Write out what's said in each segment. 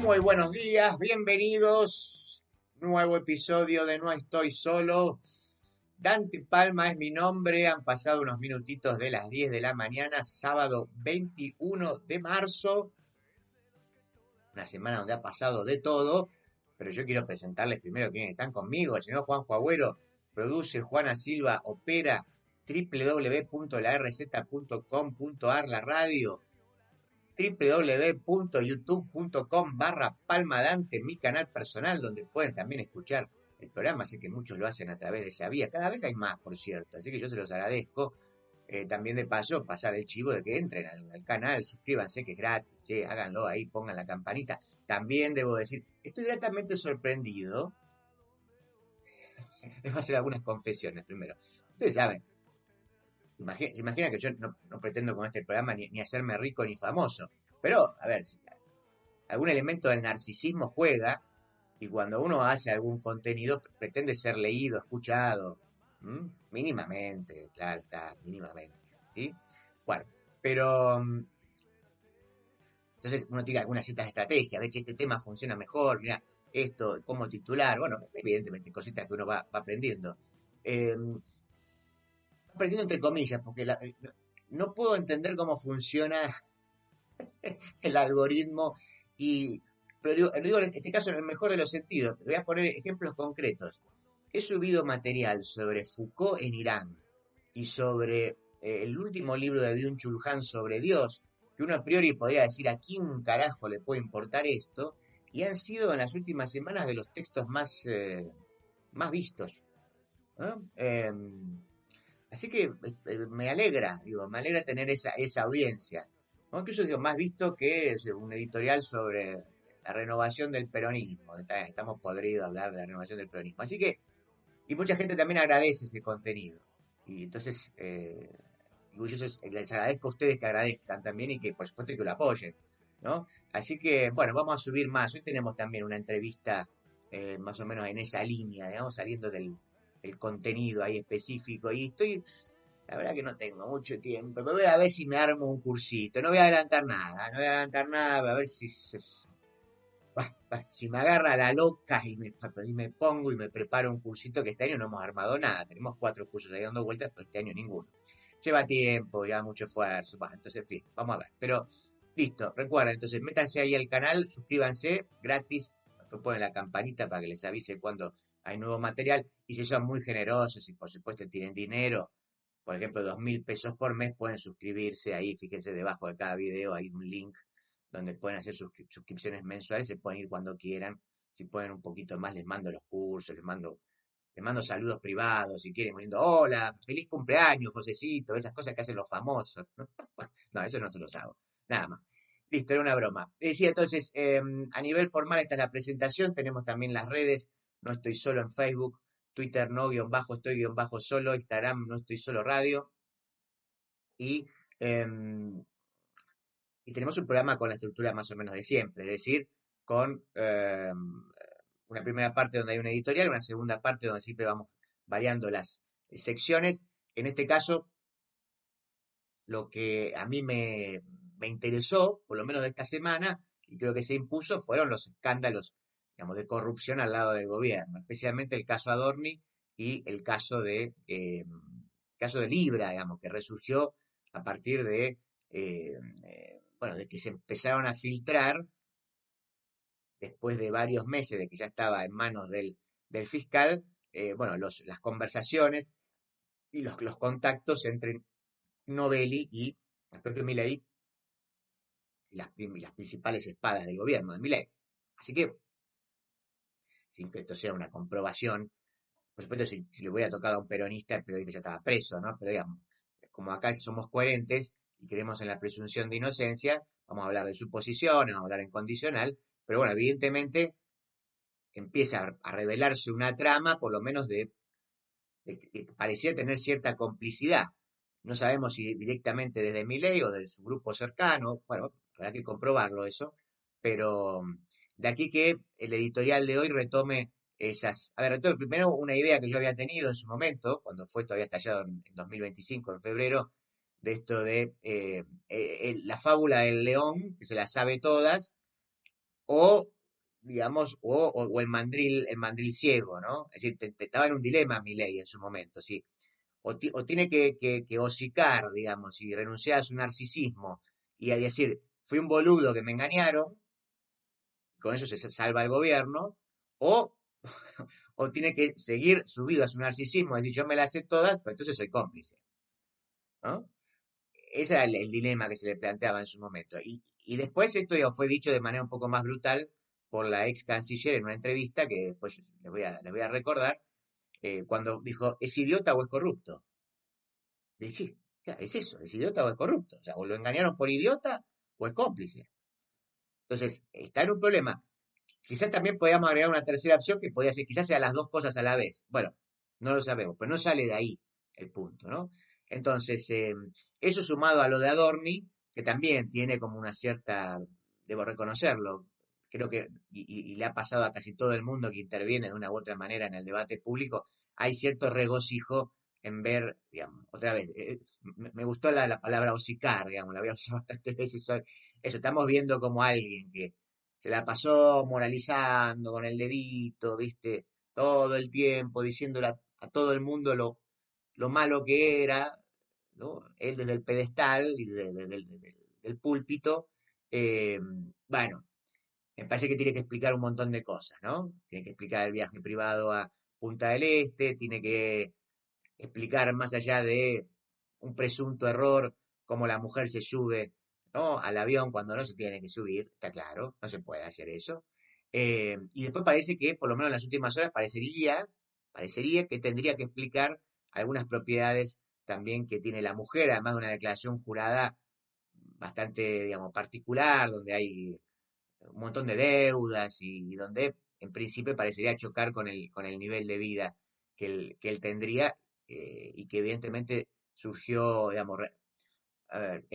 Muy buenos días, bienvenidos. Nuevo episodio de No Estoy Solo. Dante Palma es mi nombre. Han pasado unos minutitos de las 10 de la mañana, sábado 21 de marzo. Una semana donde ha pasado de todo, pero yo quiero presentarles primero quienes están conmigo. El señor Juanjo Agüero produce, Juana Silva opera, www.larz.com.ar, la radio, www.youtube.com/palmadante, mi canal personal, donde pueden también escuchar el programa. Sé que muchos lo hacen a través de esa vía. Cada vez hay más, por cierto, así que yo se los agradezco. También de paso, pasar el chivo de que entren al canal, suscríbanse, que es gratis, che, háganlo ahí, pongan la campanita. También debo decir, estoy gratamente sorprendido. Les voy a hacer algunas confesiones primero. Ustedes saben, se imagina que yo no pretendo con este programa ni hacerme rico ni famoso. Pero, a ver, algún elemento del narcisismo juega, y cuando uno hace algún contenido pretende ser leído, escuchado, mínimamente, claro está, mínimamente, ¿sí? Bueno, pero entonces uno tiene algunas ciertas estrategias, ve que este tema funciona mejor, mira, esto, cómo titular, bueno, evidentemente cositas que uno va aprendiendo. Eh, Aprendiendo entre comillas, porque no puedo entender cómo funciona el algoritmo, pero digo en este caso en el mejor de los sentidos. Voy a poner ejemplos concretos. He subido material sobre Foucault en Irán y sobre el último libro de Byung-Chul Han sobre Dios, que uno a priori podría decir a quién carajo le puede importar esto, y han sido en las últimas semanas de los textos más vistos, ¿no? Así que me alegra, me alegra tener esa audiencia. ¿No? Incluso digo, más visto que un editorial sobre la renovación del peronismo. Estamos podridos a hablar de la renovación del peronismo. Así que, y mucha gente también agradece ese contenido. Y entonces, les agradezco a ustedes que agradezcan también y que por supuesto que lo apoyen, ¿no? Así que, bueno, vamos a subir más. Hoy tenemos también una entrevista más o menos en esa línea, digamos, saliendo del contenido ahí específico. Y la verdad que no tengo mucho tiempo, pero voy a ver si me armo un cursito. No voy a adelantar nada, no voy a adelantar nada, a ver si me agarra la loca y me pongo y me preparo un cursito, que este año no hemos armado nada. Tenemos 4 cursos ahí dando vueltas, pero este año ninguno. Lleva tiempo, ya mucho esfuerzo. Bueno, entonces, en fin, vamos a ver. Pero listo, recuerden, entonces métanse ahí al canal, suscríbanse, gratis, después ponen la campanita para que les avise cuando hay nuevo material. Y si son muy generosos y por supuesto tienen dinero, por ejemplo, 2.000 pesos por mes, pueden suscribirse ahí. Fíjense, debajo de cada video hay un link donde pueden hacer suscripciones mensuales, se pueden ir cuando quieran. Si pueden un poquito más, les mando los cursos, les mando saludos privados, si quieren, poniendo, hola, feliz cumpleaños, Josecito, esas cosas que hacen los famosos. No, eso no se los hago, nada más. Listo, era una broma. Decía entonces, a nivel formal, esta es la presentación. Tenemos también las redes. No estoy solo en Facebook, Twitter no, estoy solo, Instagram no estoy solo radio. Y, em, y tenemos un programa con la estructura más o menos de siempre, es decir, con una primera parte donde hay una editorial, una segunda parte donde siempre vamos variando las secciones. En este caso, lo que a mí me interesó, por lo menos de esta semana, y creo que se impuso, fueron los escándalos, digamos, de corrupción al lado del gobierno, especialmente el caso Adorni y el caso de Libra, digamos, que resurgió a partir bueno, de que se empezaron a filtrar después de varios meses de que ya estaba en manos del fiscal, bueno, las conversaciones y los contactos entre Novelli y el propio Milei y las principales espadas del gobierno de Milei. Así que, sin que esto sea una comprobación, por supuesto, si le hubiera tocado a un peronista, el periodista ya estaba preso, ¿no? Pero digamos, como acá somos coherentes y creemos en la presunción de inocencia, vamos a hablar de suposiciones, vamos a hablar en condicional, pero bueno, evidentemente empieza a revelarse una trama, por lo menos que parecía tener cierta complicidad. No sabemos si directamente desde Milei o de su grupo cercano, bueno, habrá que comprobarlo eso, pero de aquí que el editorial de hoy retome esas. A ver, retome primero una idea que yo había tenido en su momento, cuando fue todavía estallado en 2025, en febrero, de esto de la fábula del león, que se las sabe todas, o digamos, o el mandril ciego, ¿no? Es decir, estaba en un dilema Milei en su momento, sí. O tiene que hocicar, digamos, y renunciar a su narcisismo y a decir, fui un boludo que me engañaron, con eso se salva el gobierno, o, o tiene que seguir subido a su narcisismo, es decir, yo me las sé todas, pero entonces soy cómplice, ¿no? Ese era el dilema que se le planteaba en su momento. Y después esto ya fue dicho de manera un poco más brutal por la ex canciller en una entrevista que después les voy a recordar, cuando dijo, ¿es idiota o es corrupto? Y sí, claro, es eso, es idiota o es corrupto. O sea, o lo engañaron por idiota o es cómplice. Entonces, está en un problema. Quizás también podríamos agregar una tercera opción que podría ser, quizás sea las dos cosas a la vez. Bueno, no lo sabemos, pero no sale de ahí el punto, ¿no? Entonces, eso sumado a lo de Adorni, que también tiene como una cierta, debo reconocerlo, creo que, y le ha pasado a casi todo el mundo que interviene de una u otra manera en el debate público, hay cierto regocijo en ver, digamos, otra vez, me gustó la palabra hocicar, digamos, la voy a usar bastantes veces hoy. Eso, estamos viendo como alguien que se la pasó moralizando con el dedito, ¿viste? Todo el tiempo, diciéndole a todo el mundo lo malo que era, ¿no? Él desde el pedestal y del púlpito. eh, bueno, me parece que tiene que explicar un montón de cosas, ¿no? Tiene que explicar el viaje privado a Punta del Este, tiene que explicar más allá de un presunto error, como la mujer se sube, ¿no? Al avión cuando no se tiene que subir, está claro, no se puede hacer eso. Y después parece que, por lo menos en las últimas horas, parecería que tendría que explicar algunas propiedades también que tiene la mujer, además de una declaración jurada bastante, digamos, particular, donde hay un montón de deudas y donde en principio parecería chocar con el nivel de vida que él tendría, y que evidentemente surgió, digamos, a ver,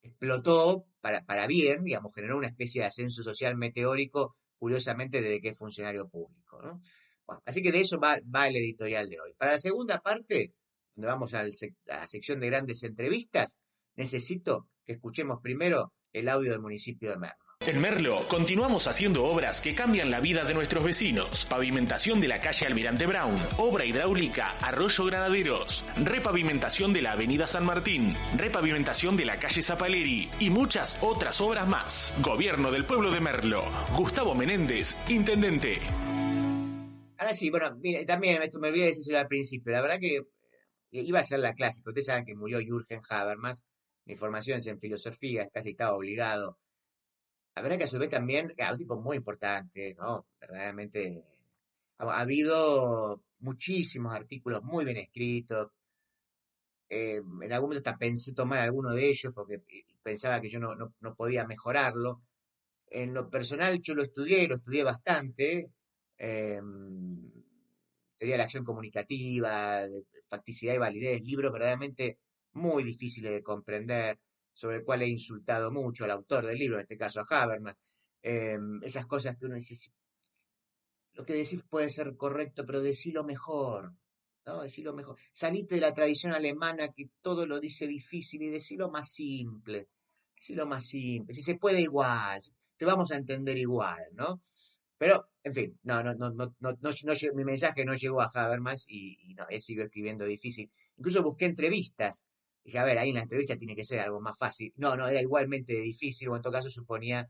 explotó para bien, digamos, generó una especie de ascenso social meteórico, curiosamente desde que es funcionario público, ¿no? Bueno, así que de eso va el editorial de hoy. Para la segunda parte, donde vamos a la sección de grandes entrevistas, necesito que escuchemos primero el audio del municipio de Merlo. En Merlo continuamos haciendo obras que cambian la vida de nuestros vecinos. Pavimentación de la calle Almirante Brown, obra hidráulica Arroyo Granaderos, repavimentación de la avenida San Martín, repavimentación de la calle Zapaleri y muchas otras obras más. Gobierno del pueblo de Merlo. Gustavo Menéndez, intendente. Ahora sí, bueno, mire, también esto me olvidé de decirlo al principio. La verdad que iba a ser la clásica. Ustedes saben que murió Jürgen Habermas. Mi formación es en filosofía, casi estaba obligado. La verdad que a su vez también, un tipo muy importante, ¿no? Verdaderamente, ha habido muchísimos artículos muy bien escritos. En algún momento hasta pensé tomar alguno de ellos porque pensaba que yo no podía mejorarlo. En lo personal yo lo estudié bastante. eh, Teoría de la acción comunicativa, de facticidad y validez, libros verdaderamente muy difíciles de comprender, sobre el cual he insultado mucho al autor del libro, en este caso a Habermas. Esas cosas que uno dice, "Sí, lo que decís puede ser correcto, pero decilo mejor, ¿no? Decilo mejor. Salite de la tradición alemana que todo lo dice difícil y decilo más simple. Decilo más simple. Si se puede igual, te vamos a entender igual, ¿no? Pero, en fin, mi mensaje no llegó a Habermas y no, él siguió escribiendo difícil. Incluso busqué entrevistas. Dije, a ver, ahí en la entrevista tiene que ser algo más fácil. No, no, era igualmente difícil, o en todo caso suponía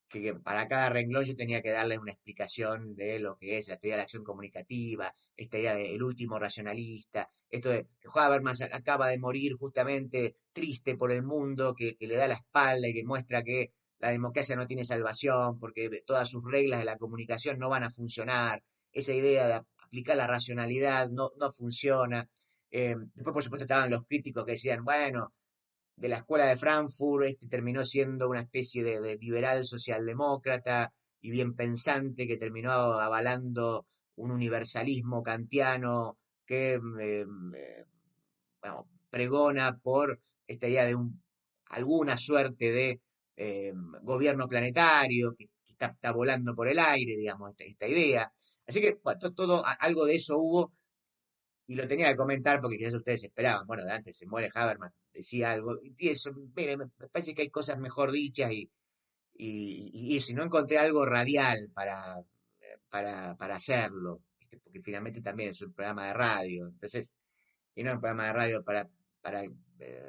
que para cada renglón yo tenía que darle una explicación de lo que es la teoría de la acción comunicativa, esta idea del último racionalista, esto de que Habermas acaba de morir justamente triste por el mundo, que le da la espalda y que muestra que la democracia no tiene salvación porque todas sus reglas de la comunicación no van a funcionar, esa idea de aplicar la racionalidad no funciona. Después, por supuesto, estaban los críticos que decían, bueno, de la escuela de Frankfurt, terminó siendo una especie de liberal socialdemócrata y bien pensante que terminó avalando un universalismo kantiano que bueno, pregona por esta idea de alguna suerte de gobierno planetario que está volando por el aire, digamos, esta idea. Así que bueno, algo de eso hubo y lo tenía que comentar porque quizás ustedes esperaban, bueno, de antes se muere Habermas, decía algo, y eso, mire, me parece que hay cosas mejor dichas y si no encontré algo radial para hacerlo, ¿viste? Porque finalmente también es un programa de radio, entonces, y no un programa de radio para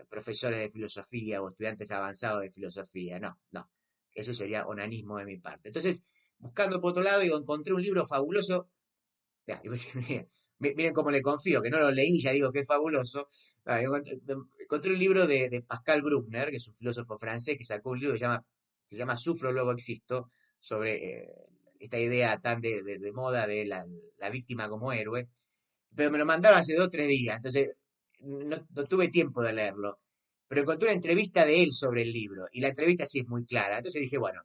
profesores de filosofía o estudiantes avanzados de filosofía, no, eso sería onanismo de mi parte. Entonces, buscando por otro lado, digo, encontré un libro fabuloso. Ya, y vos miren cómo le confío, que no lo leí, ya digo que es fabuloso. Encontré un libro de Pascal Bruckner, que es un filósofo francés, que sacó un libro que se llama Sufro, luego existo, sobre esta idea tan de moda de la víctima como héroe. Pero me lo mandaron hace 2 o 3 días, entonces no tuve tiempo de leerlo. Pero encontré una entrevista de él sobre el libro, y la entrevista sí es muy clara. Entonces dije, bueno,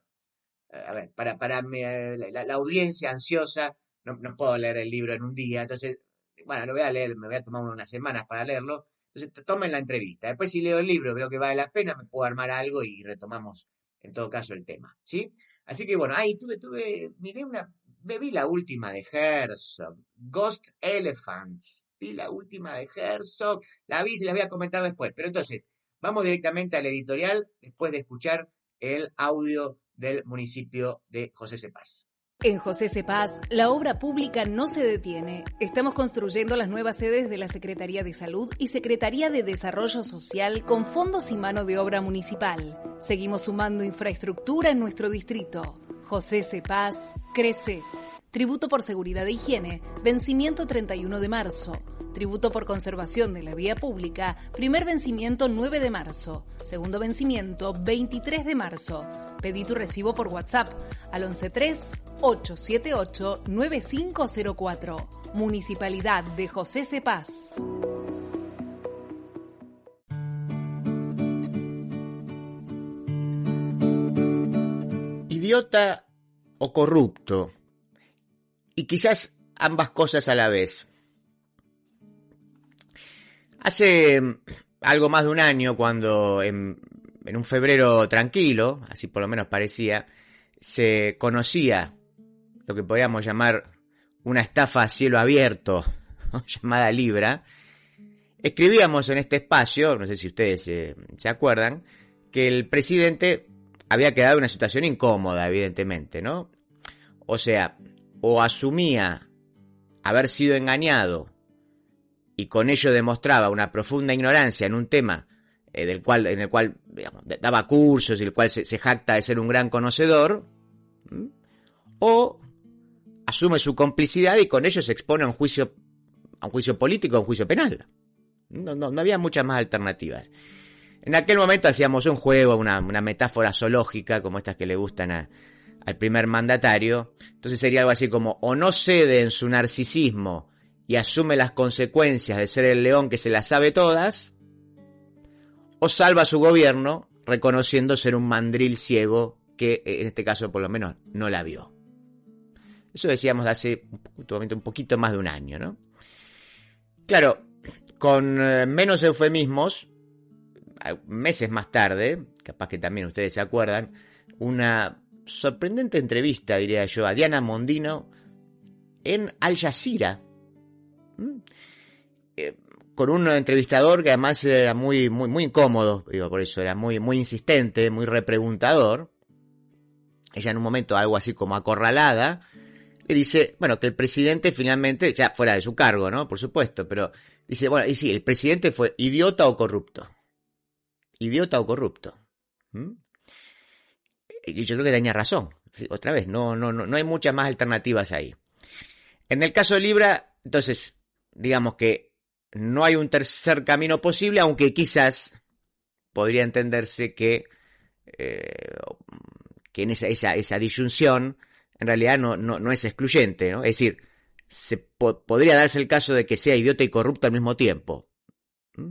a ver, la audiencia ansiosa, no puedo leer el libro en un día, entonces, bueno, lo voy a leer, me voy a tomar unas semanas para leerlo, entonces tomen la entrevista. Después si leo el libro, veo que vale la pena, me puedo armar algo y retomamos en todo caso el tema, ¿sí? Así que bueno, ahí me vi la última de Herzog, Ghost Elephants, vi la última de Herzog, la vi y se la voy a comentar después, pero entonces, vamos directamente al editorial después de escuchar el audio del municipio de José Cepaz. En José Cepaz, la obra pública no se detiene. Estamos construyendo las nuevas sedes de la Secretaría de Salud y Secretaría de Desarrollo Social con fondos y mano de obra municipal. Seguimos sumando infraestructura en nuestro distrito. José Cepaz crece. Tributo por seguridad e higiene, vencimiento 31 de marzo. Tributo por conservación de la vía pública, primer vencimiento 9 de marzo. Segundo vencimiento 23 de marzo. Pedí tu recibo por WhatsApp al 113-878-9504. Municipalidad de José Cepaz. Idiota o corrupto. Y quizás ambas cosas a la vez. Hace algo más de un año, cuando en un febrero tranquilo, así por lo menos parecía, se conocía lo que podríamos llamar una estafa a cielo abierto, ¿no?, llamada Libra, escribíamos en este espacio, no sé si ustedes se acuerdan, que el presidente había quedado en una situación incómoda, evidentemente, ¿no? O sea, o asumía haber sido engañado y con ello demostraba una profunda ignorancia en un tema en el cual digamos, daba cursos y el cual se jacta de ser un gran conocedor, o asume su complicidad y con ello se expone a un juicio político, a un juicio penal. No había muchas más alternativas. En aquel momento hacíamos un juego, una metáfora zoológica, como estas que le gustan al primer mandatario. Entonces sería algo así como: o no cede en su narcisismo y asume las consecuencias de ser el león que se las sabe todas, o salva su gobierno reconociendo ser un mandril ciego que en este caso por lo menos no la vio. Eso decíamos de hace un poquito más de un año, ¿no? Claro, con menos eufemismos, meses más tarde, capaz que también ustedes se acuerdan, una sorprendente entrevista, diría yo, a Diana Mondino en Al Jazeera, con un entrevistador que además era muy incómodo, digo, por eso era muy insistente, muy repreguntador. Ella en un momento, algo así como acorralada, le dice, bueno, que el presidente finalmente, ya fuera de su cargo, ¿no? Por supuesto, pero dice, bueno, y sí, el presidente fue idiota o corrupto. Idiota o corrupto. Y yo creo que tenía razón. Otra vez, no hay muchas más alternativas ahí. En el caso de Libra, entonces, digamos que no hay un tercer camino posible, aunque quizás podría entenderse que en esa disyunción en realidad no es excluyente, ¿no? Es decir, podría darse el caso de que sea idiota y corrupto al mismo tiempo.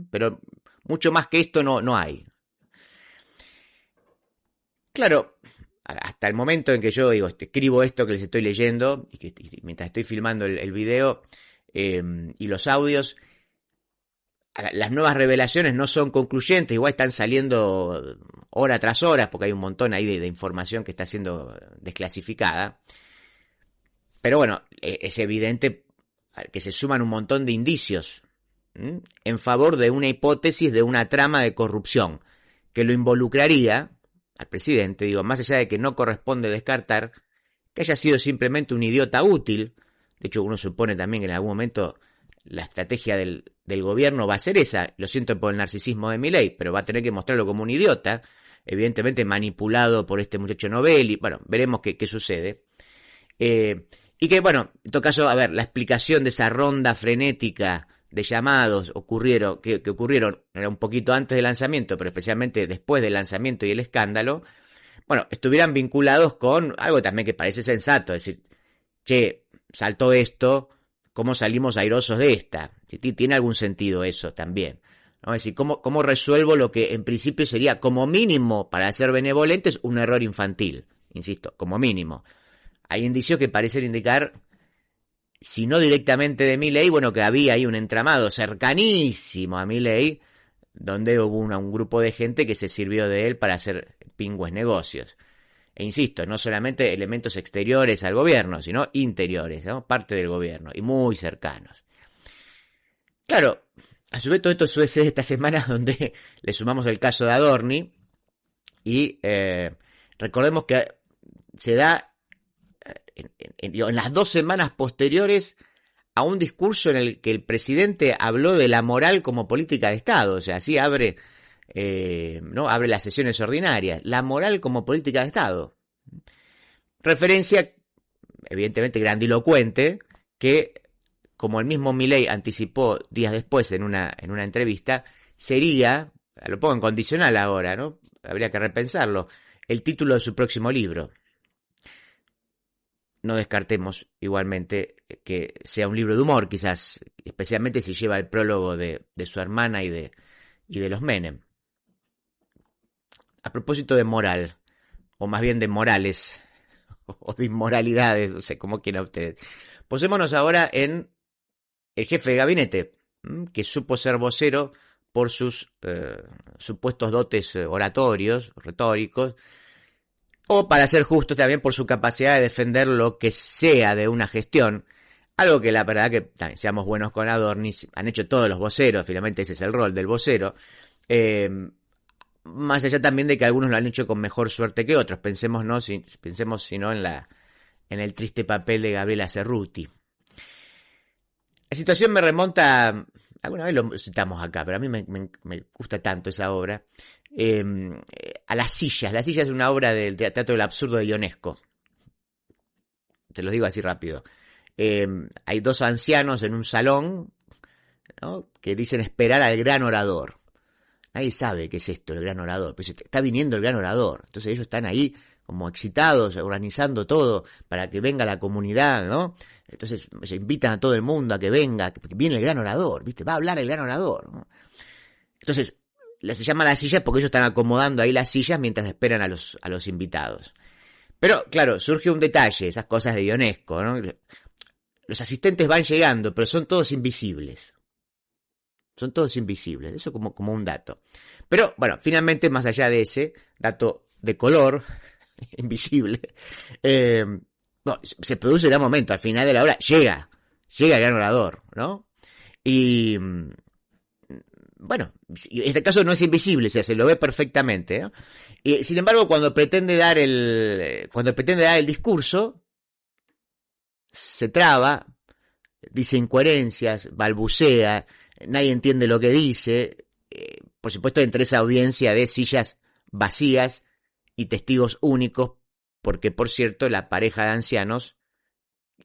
Pero mucho más que esto no hay. Claro, hasta el momento en que yo escribo esto que les estoy leyendo, y mientras estoy filmando el video y los audios, las nuevas revelaciones no son concluyentes, igual están saliendo hora tras hora, porque hay un montón ahí de información que está siendo desclasificada. Pero bueno, es evidente que se suman un montón de indicios en favor de una hipótesis de una trama de corrupción que lo involucraría al presidente, digo, más allá de que no corresponde descartar que haya sido simplemente un idiota útil. De hecho, uno supone también que en algún momento la estrategia del gobierno va a ser esa. Lo siento por el narcisismo de Milei, pero va a tener que mostrarlo como un idiota, evidentemente manipulado por este muchacho Novelli. Bueno, veremos qué sucede. Y que, bueno, en todo caso, a ver, la explicación de esa ronda frenética de llamados que ocurrieron era un poquito antes del lanzamiento, pero especialmente después del lanzamiento y el escándalo, bueno, estuvieran vinculados con algo también que parece sensato, es decir, che, saltó esto, ¿cómo salimos airosos de esta? Tiene algún sentido eso también, ¿no? Es decir, ¿cómo resuelvo lo que en principio sería, como mínimo, para ser benevolentes, un error infantil? Insisto, como mínimo. Hay indicios que parecen indicar, si no directamente de Milei, bueno, que había ahí un entramado cercanísimo a Milei, donde hubo un grupo de gente que se sirvió de él para hacer pingües negocios. E insisto, no solamente elementos exteriores al gobierno, sino interiores, ¿no? Parte del gobierno, y muy cercanos. Claro, a su vez todo esto sucede estas semanas donde le sumamos el caso de Adorni, y recordemos que se da en las 2 semanas posteriores a un discurso en el que el presidente habló de la moral como política de Estado. O sea, así abre las sesiones ordinarias. La moral como política de Estado. Referencia, evidentemente grandilocuente, que, como el mismo Milei anticipó días después en una entrevista, sería, lo pongo en condicional ahora, ¿no? Habría que repensarlo, el título de su próximo libro. No descartemos igualmente que sea un libro de humor, quizás, especialmente si lleva el prólogo de su hermana y de los Menem. A propósito de moral, o más bien de morales, o de inmoralidades, no sé cómo quieran ustedes. Posémonos ahora en el jefe de gabinete, que supo ser vocero por sus supuestos dotes oratorios, retóricos, o, para ser justos, también por su capacidad de defender lo que sea de una gestión. Algo que la verdad que, seamos buenos con Adorni, han hecho todos los voceros, finalmente ese es el rol del vocero. Más allá también de que algunos lo han hecho con mejor suerte que otros. Pensemos si no en el triste papel de Gabriela Cerruti. La situación me remonta, alguna vez lo citamos acá, pero a mí me gusta tanto esa obra, a Las Sillas. Las Sillas es una obra del Teatro del Absurdo de Ionesco. Se los digo así rápido. Hay 2 ancianos en un salón, ¿no?, que dicen esperar al gran orador. Nadie sabe qué es esto, el gran orador. Pues está viniendo el gran orador. Entonces ellos están ahí como excitados, organizando todo para que venga la comunidad, ¿no? Entonces se invitan a todo el mundo a que venga, que viene el gran orador, ¿viste? Va a hablar el gran orador, ¿no? Entonces se llama Las Sillas porque ellos están acomodando ahí las sillas mientras esperan a los invitados. Pero, claro, surge un detalle, esas cosas de Ionesco, ¿no? Los asistentes van llegando, pero son todos invisibles. Son todos invisibles, eso como un dato. Pero, bueno, finalmente, más allá de ese dato de color, invisible, se produce en un momento, al final de la hora, llega el gran orador, ¿no? Y, bueno, en este caso no es invisible, o sea, se lo ve perfectamente, ¿no? Y, sin embargo, cuando pretende dar el discurso, se traba, dice incoherencias, balbucea, nadie entiende lo que dice, por supuesto entre esa audiencia de sillas vacías y testigos únicos, porque por cierto esta pareja de ancianos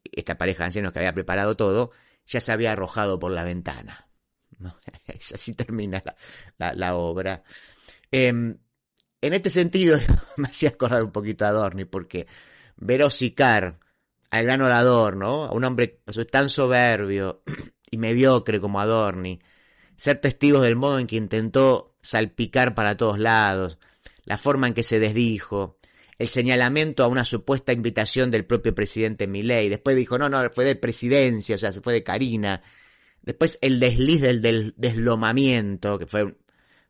que había preparado todo, ya se había arrojado por la ventana, ¿no? Así termina la obra. En este sentido me hacía acordar un poquito a Adorni, porque ver hocicar al gran orador, ¿no?, a un hombre tan soberbio y mediocre como Adorni, ser testigos del modo en que intentó salpicar para todos lados, la forma en que se desdijo, el señalamiento a una supuesta invitación del propio presidente Milei, después dijo, no, fue de presidencia, o sea, fue de Karina, después el desliz del deslomamiento, que fue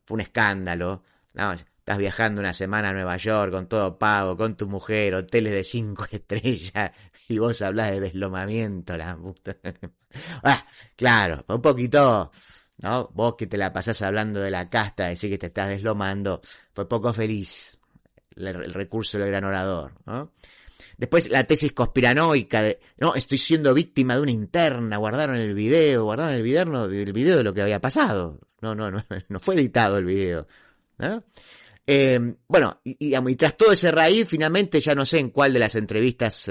un escándalo, no, estás viajando una semana a Nueva York con todo pago, con tu mujer, hoteles de 5 estrellas, y vos hablás de deslomamiento, la puta. Claro, un poquito, ¿no? Vos que te la pasás hablando de la casta, decir que te estás deslomando, fue poco feliz el recurso del gran orador, ¿no? Después la tesis conspiranoica de, no, estoy siendo víctima de una interna, guardaron el video de lo que había pasado. No fue editado el video, ¿no? Bueno, y tras todo ese raíz, finalmente ya no sé en cuál de las entrevistas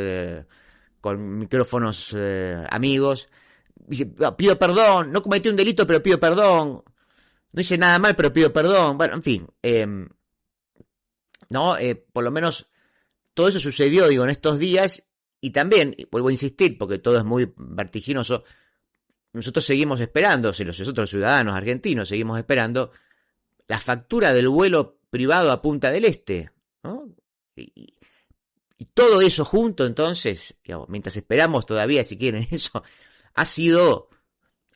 con micrófonos amigos, dice, pido perdón, no cometí un delito, pero pido perdón, no hice nada mal, pero pido perdón. Bueno, en fin, por lo menos todo eso sucedió, digo, en estos días, y también, vuelvo a insistir, porque todo es muy vertiginoso, nosotros seguimos esperando, nosotros ciudadanos argentinos seguimos esperando la factura del vuelo privado a Punta del Este, ¿no? Y todo eso junto, entonces, digamos, mientras esperamos todavía, si quieren eso, ha sido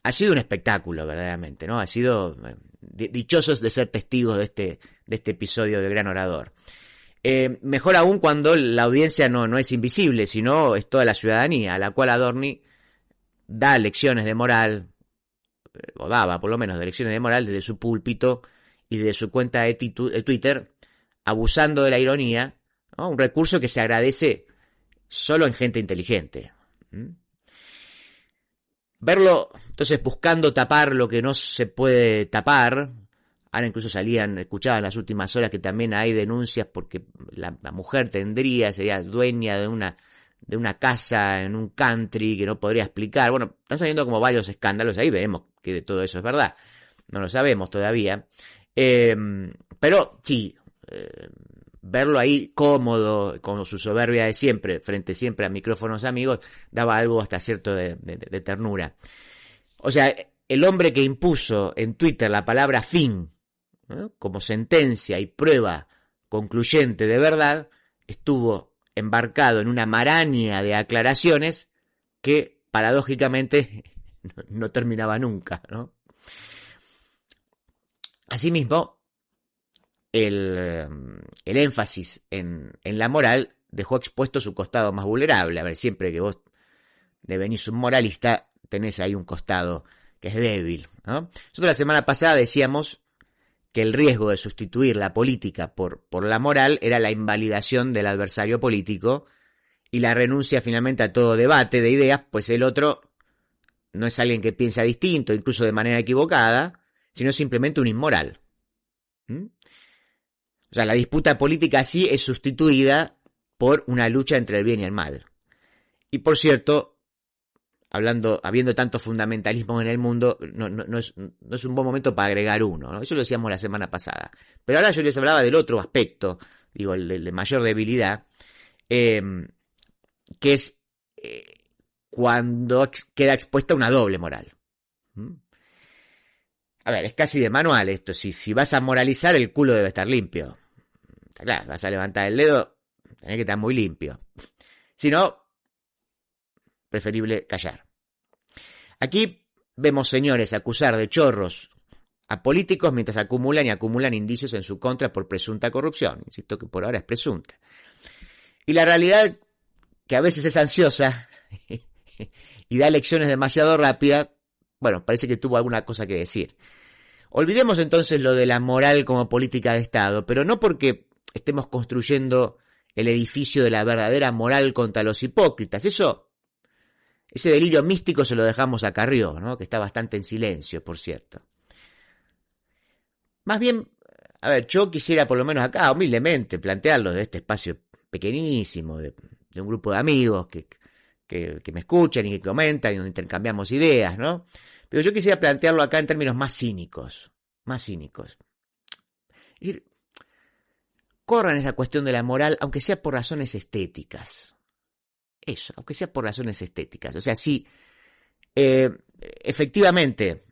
un espectáculo, verdaderamente, ¿no? Ha sido dichosos de ser testigos de este episodio del Gran Orador. Mejor aún cuando la audiencia no es invisible, sino es toda la ciudadanía, a la cual Adorni da lecciones de moral, o daba por lo menos de lecciones de moral desde su púlpito y desde su cuenta de Twitter, abusando de la ironía, ¿no? Un recurso que se agradece solo en gente inteligente. Verlo, entonces, buscando tapar lo que no se puede tapar. Ahora incluso escuchaba en las últimas horas que también hay denuncias porque la mujer sería dueña de una casa en un country que no podría explicar. Bueno, están saliendo como varios escándalos, ahí veremos que de todo eso es verdad. No lo sabemos todavía. Pero sí, verlo ahí cómodo, con su soberbia de siempre, frente siempre a micrófonos amigos, daba algo hasta cierto de ternura. O sea, el hombre que impuso en Twitter la palabra fin, ¿no?, como sentencia y prueba concluyente de verdad, estuvo embarcado en una maraña de aclaraciones que paradójicamente no terminaba nunca, ¿no? Asimismo, el énfasis en la moral dejó expuesto su costado más vulnerable. A ver, siempre que vos devenís un moralista, tenés ahí un costado que es débil, ¿no? Nosotros la semana pasada decíamos que el riesgo de sustituir la política por la moral era la invalidación del adversario político y la renuncia finalmente a todo debate de ideas, pues el otro no es alguien que piensa distinto, incluso de manera equivocada, sino simplemente un inmoral. O sea, la disputa política así es sustituida por una lucha entre el bien y el mal. Y por cierto, habiendo tanto fundamentalismo en el mundo, no es un buen momento para agregar uno, ¿no? Eso lo decíamos la semana pasada. Pero ahora yo les hablaba del otro aspecto, digo, el de mayor debilidad, que es cuando queda expuesta una doble moral. A ver, es casi de manual esto. Si vas a moralizar, el culo debe estar limpio. Claro, vas a levantar el dedo, tenés que estar muy limpio. Si no, preferible callar. Aquí vemos, señores, acusar de chorros a políticos mientras acumulan indicios en su contra por presunta corrupción. Insisto que por ahora es presunta. Y la realidad, que a veces es ansiosa y da lecciones demasiado rápidas, bueno, parece que tuvo alguna cosa que decir. Olvidemos entonces lo de la moral como política de Estado, pero no porque estemos construyendo el edificio de la verdadera moral contra los hipócritas. Ese delirio místico se lo dejamos a Carrió, ¿no?, que está bastante en silencio, por cierto. Más bien, a ver, yo quisiera por lo menos acá, humildemente, plantearlo de este espacio pequeñísimo, de un grupo de amigos que me escuchan y que comentan y donde intercambiamos ideas, ¿no? Pero yo quisiera plantearlo acá en términos más cínicos. Es decir, corran esa cuestión de la moral, aunque sea por razones estéticas. Eso, aunque sea por razones estéticas. O sea, si efectivamente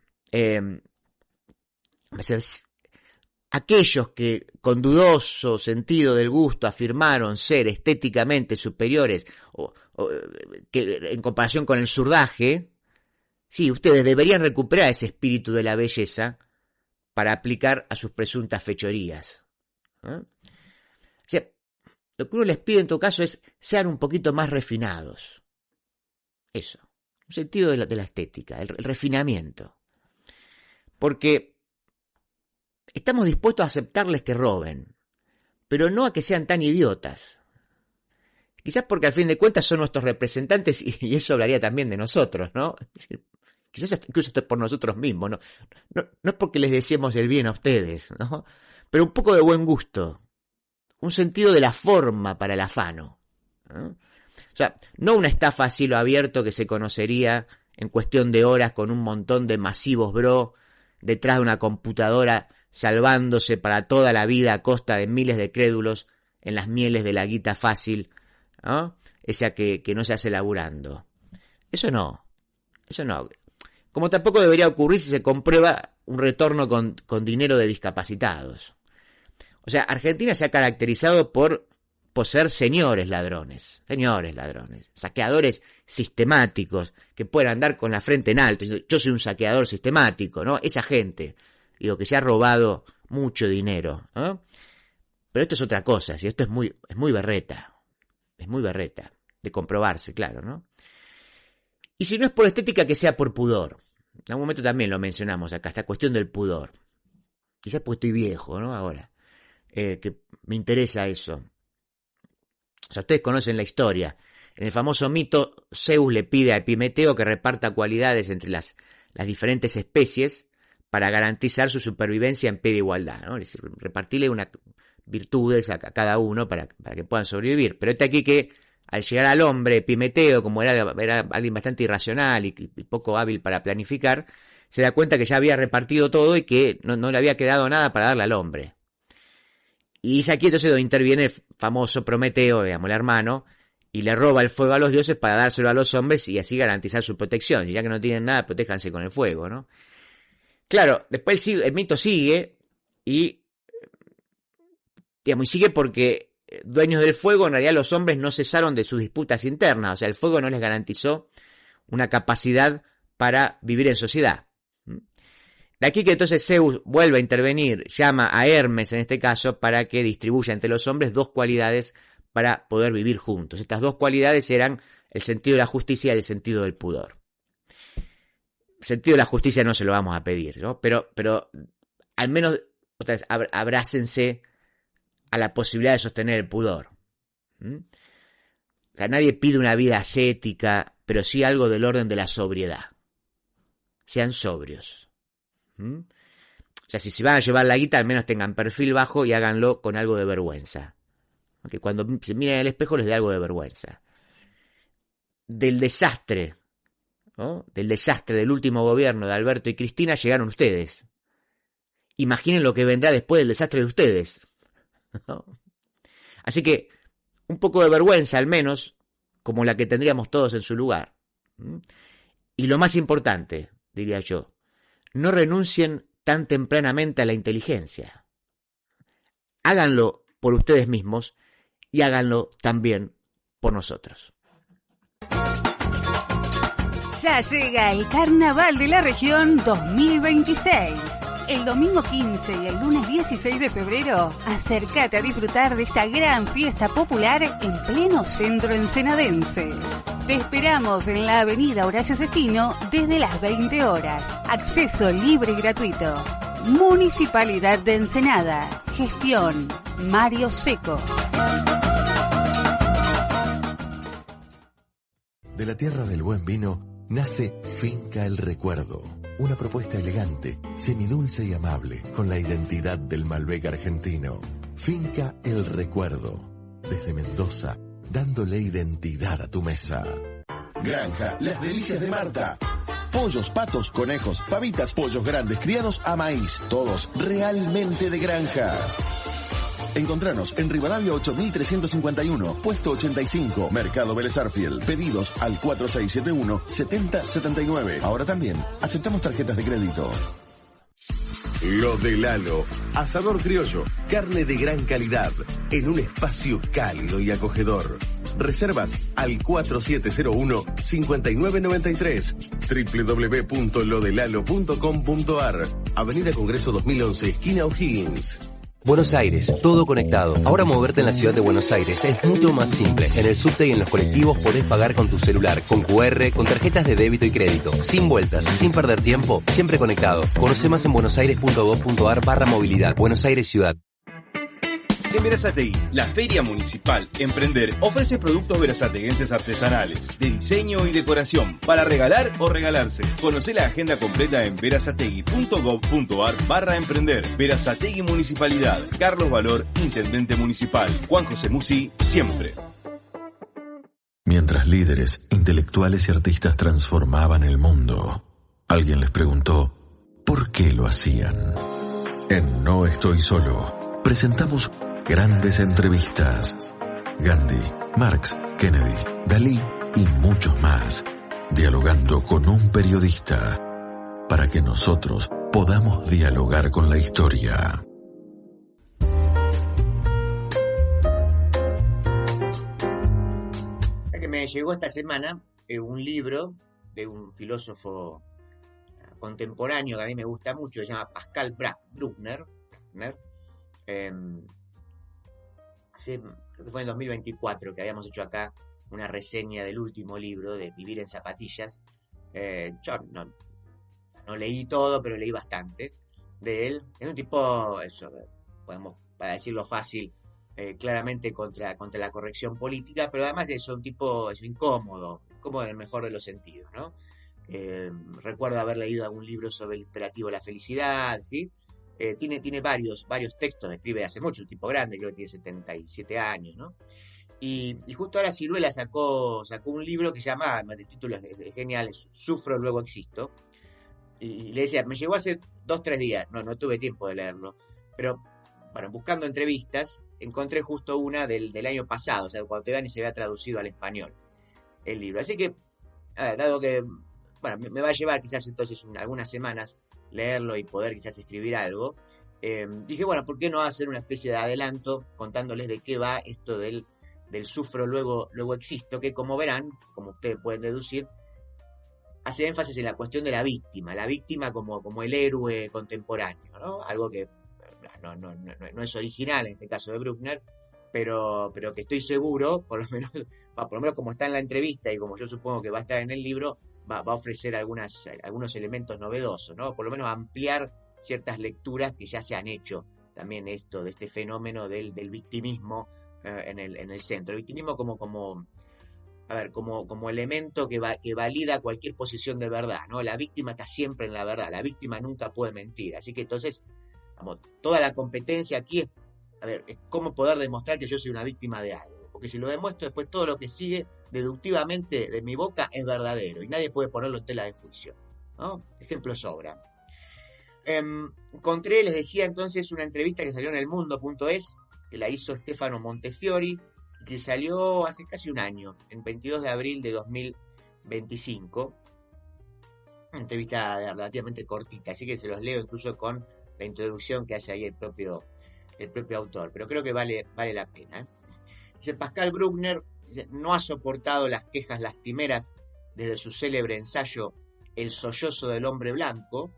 aquellos que con dudoso sentido del gusto afirmaron ser estéticamente superiores o que en comparación con el zurdaje, sí, ustedes deberían recuperar ese espíritu de la belleza para aplicar a sus presuntas fechorías. O sea, lo que uno les pide en todo caso es sean un poquito más refinados. Eso, un sentido de la estética, el refinamiento. Porque estamos dispuestos a aceptarles que roben, pero no a que sean tan idiotas. Quizás porque al fin de cuentas son nuestros representantes y eso hablaría también de nosotros, ¿no? Es decir, quizás incluso esto es por nosotros mismos, ¿no? No es porque les deseemos el bien a ustedes, ¿no? Pero un poco de buen gusto, un sentido de la forma para el afano, ¿no? O sea, no una estafa a cielo abierto que se conocería en cuestión de horas con un montón de masivos bro detrás de una computadora salvándose para toda la vida a costa de miles de crédulos en las mieles de la guita fácil, ¿no? Esa que no se hace laburando. Eso no. Como tampoco debería ocurrir si se comprueba un retorno con dinero de discapacitados. O sea, Argentina se ha caracterizado por ser señores ladrones, saqueadores sistemáticos, que pueden andar con la frente en alto. Yo soy un saqueador sistemático, ¿no? Esa gente, digo, que se ha robado mucho dinero, ¿no? Pero esto es otra cosa, ¿sí? Esto es muy berreta, de comprobarse, claro, ¿no? Y si no es por estética, que sea por pudor. En algún momento también lo mencionamos acá, esta cuestión del pudor. Quizás porque estoy viejo, ¿no? Ahora, que me interesa eso. O sea, ustedes conocen la historia. En el famoso mito, Zeus le pide a Epimeteo que reparta cualidades entre las diferentes especies para garantizar su supervivencia en pie de igualdad, ¿no? Es decir, repartirle unas virtudes a cada uno para que puedan sobrevivir. Pero está aquí que al llegar al hombre, Epimeteo, como era alguien bastante irracional y poco hábil para planificar, se da cuenta que ya había repartido todo y que no le había quedado nada para darle al hombre. Y es aquí entonces donde interviene el famoso Prometeo, digamos, el hermano, y le roba el fuego a los dioses para dárselo a los hombres y así garantizar su protección. Y ya que no tienen nada, protéjanse con el fuego, ¿no? Claro, después el mito sigue y sigue porque dueños del fuego, en realidad los hombres no cesaron de sus disputas internas. O sea, el fuego no les garantizó una capacidad para vivir en sociedad. De aquí que entonces Zeus vuelve a intervenir, llama a Hermes en este caso para que distribuya entre los hombres dos cualidades para poder vivir juntos. Estas dos cualidades eran el sentido de la justicia y el sentido del pudor. El sentido de la justicia no se lo vamos a pedir, ¿no? Pero al menos otra vez, abrácense a la posibilidad de sostener el pudor. O sea, nadie pide una vida ascética, pero sí algo del orden de la sobriedad. Sean sobrios. O sea, si se van a llevar la guita, al menos tengan perfil bajo y háganlo con algo de vergüenza. Que cuando se miren en el espejo les dé algo de vergüenza. Del desastre, ¿no? Del desastre del último gobierno de Alberto y Cristina llegaron ustedes. Imaginen lo que vendrá después del desastre de ustedes, ¿no? Así que un poco de vergüenza al menos, como la que tendríamos todos en su lugar. Y lo más importante, diría yo, no renuncien tan tempranamente a la inteligencia. Háganlo por ustedes mismos y háganlo también por nosotros. Ya llega el Carnaval de la Región 2026. El domingo 15 y el lunes 16 de febrero, acércate a disfrutar de esta gran fiesta popular en pleno centro ensenadense. Te esperamos en la avenida Horacio Cestino desde las 20 horas. Acceso libre y gratuito. Municipalidad de Ensenada. Gestión Mario Seco. De la tierra del buen vino nace Finca El Recuerdo. Una propuesta elegante, semidulce y amable, con la identidad del Malbec argentino. Finca El Recuerdo. Desde Mendoza, dándole identidad a tu mesa. Granja Las Delicias de Marta. Pollos, patos, conejos, pavitas, pollos grandes criados a maíz. Todos realmente de granja. Encontranos en Rivadavia 8351, puesto 85, Mercado Vélez Arfiel. Pedidos al 4671-7079. Ahora también aceptamos tarjetas de crédito. Lo de Lalo, asador criollo, carne de gran calidad, en un espacio cálido y acogedor. Reservas al 4701-5993, www.lodelalo.com.ar, Avenida Congreso 2011, esquina O'Higgins. Buenos Aires, todo conectado. Ahora moverte en la ciudad de Buenos Aires es mucho más simple. En el subte y en los colectivos podés pagar con tu celular, con QR, con tarjetas de débito y crédito. Sin vueltas, sin perder tiempo, siempre conectado. Conoce más en buenosaires.gov.ar/movilidad. Buenos Aires Ciudad. En Berazategui, la Feria Municipal Emprender ofrece productos berazateguenses artesanales, de diseño y decoración, para regalar o regalarse. Conoce la agenda completa en berazategui.gov.ar/emprender. Berazategui Municipalidad. Carlos Valor, Intendente Municipal. Juan José Musi, siempre. Mientras líderes, intelectuales y artistas transformaban el mundo, alguien les preguntó ¿por qué lo hacían? En No Estoy Solo, presentamos grandes entrevistas. Gandhi, Marx, Kennedy, Dalí y muchos más, dialogando con un periodista, para que nosotros podamos dialogar con la historia. Me llegó esta semana un libro de un filósofo contemporáneo que a mí me gusta mucho, se llama Pascal Bruckner. Creo que fue en 2024 que habíamos hecho acá una reseña del último libro de Vivir en Zapatillas. Yo no leí todo, pero leí bastante de él. Es un tipo, eso, podemos, para decirlo fácil, claramente contra la corrección política, pero además es un tipo incómodo en el mejor de los sentidos, ¿no? Recuerdo haber leído algún libro sobre el imperativo de la felicidad, ¿sí? Tiene varios textos, escribe hace mucho, un tipo grande, creo que tiene 77 años, ¿no? Y justo ahora Siruela sacó un libro que se llama, el título es genial, Sufro, luego existo, y le decía, me llegó hace 2-3 días, no tuve tiempo de leerlo, pero bueno, buscando entrevistas, encontré justo una del año pasado, o sea, cuando todavía ni se había traducido al español el libro. Así que, dado que, bueno, me va a llevar quizás entonces algunas semanas leerlo y poder quizás escribir algo, dije, bueno, ¿por qué no hacer una especie de adelanto contándoles de qué va esto del sufro, luego existo, que como verán, como ustedes pueden deducir, hace énfasis en la cuestión de la víctima como el héroe contemporáneo, ¿no? Algo que no es original en este caso de Bruckner, pero que estoy seguro, por lo menos como está en la entrevista y como yo supongo que va a estar en el libro, va a ofrecer algunos elementos novedosos, ¿no? Por lo menos ampliar ciertas lecturas que ya se han hecho también de este fenómeno del victimismo en el centro. El victimismo como elemento que valida cualquier posición de verdad, ¿no? La víctima está siempre en la verdad, la víctima nunca puede mentir, así que entonces, toda la competencia aquí es cómo poder demostrar que yo soy una víctima de algo, porque si lo demuestro, después todo lo que sigue deductivamente de mi boca es verdadero y nadie puede ponerlo en tela de juicio, ¿no? Ejemplos sobran. Encontré, les decía entonces, una entrevista que salió en elmundo.es, que la hizo Stefano Montefiori, que salió hace casi un año, el 22 de abril de 2025. Una entrevista relativamente cortita, así que se los leo incluso con la introducción que hace ahí el propio autor, pero creo que vale la pena. Dice, Pascal Bruckner no ha soportado las quejas lastimeras desde su célebre ensayo El sollozo del hombre blanco,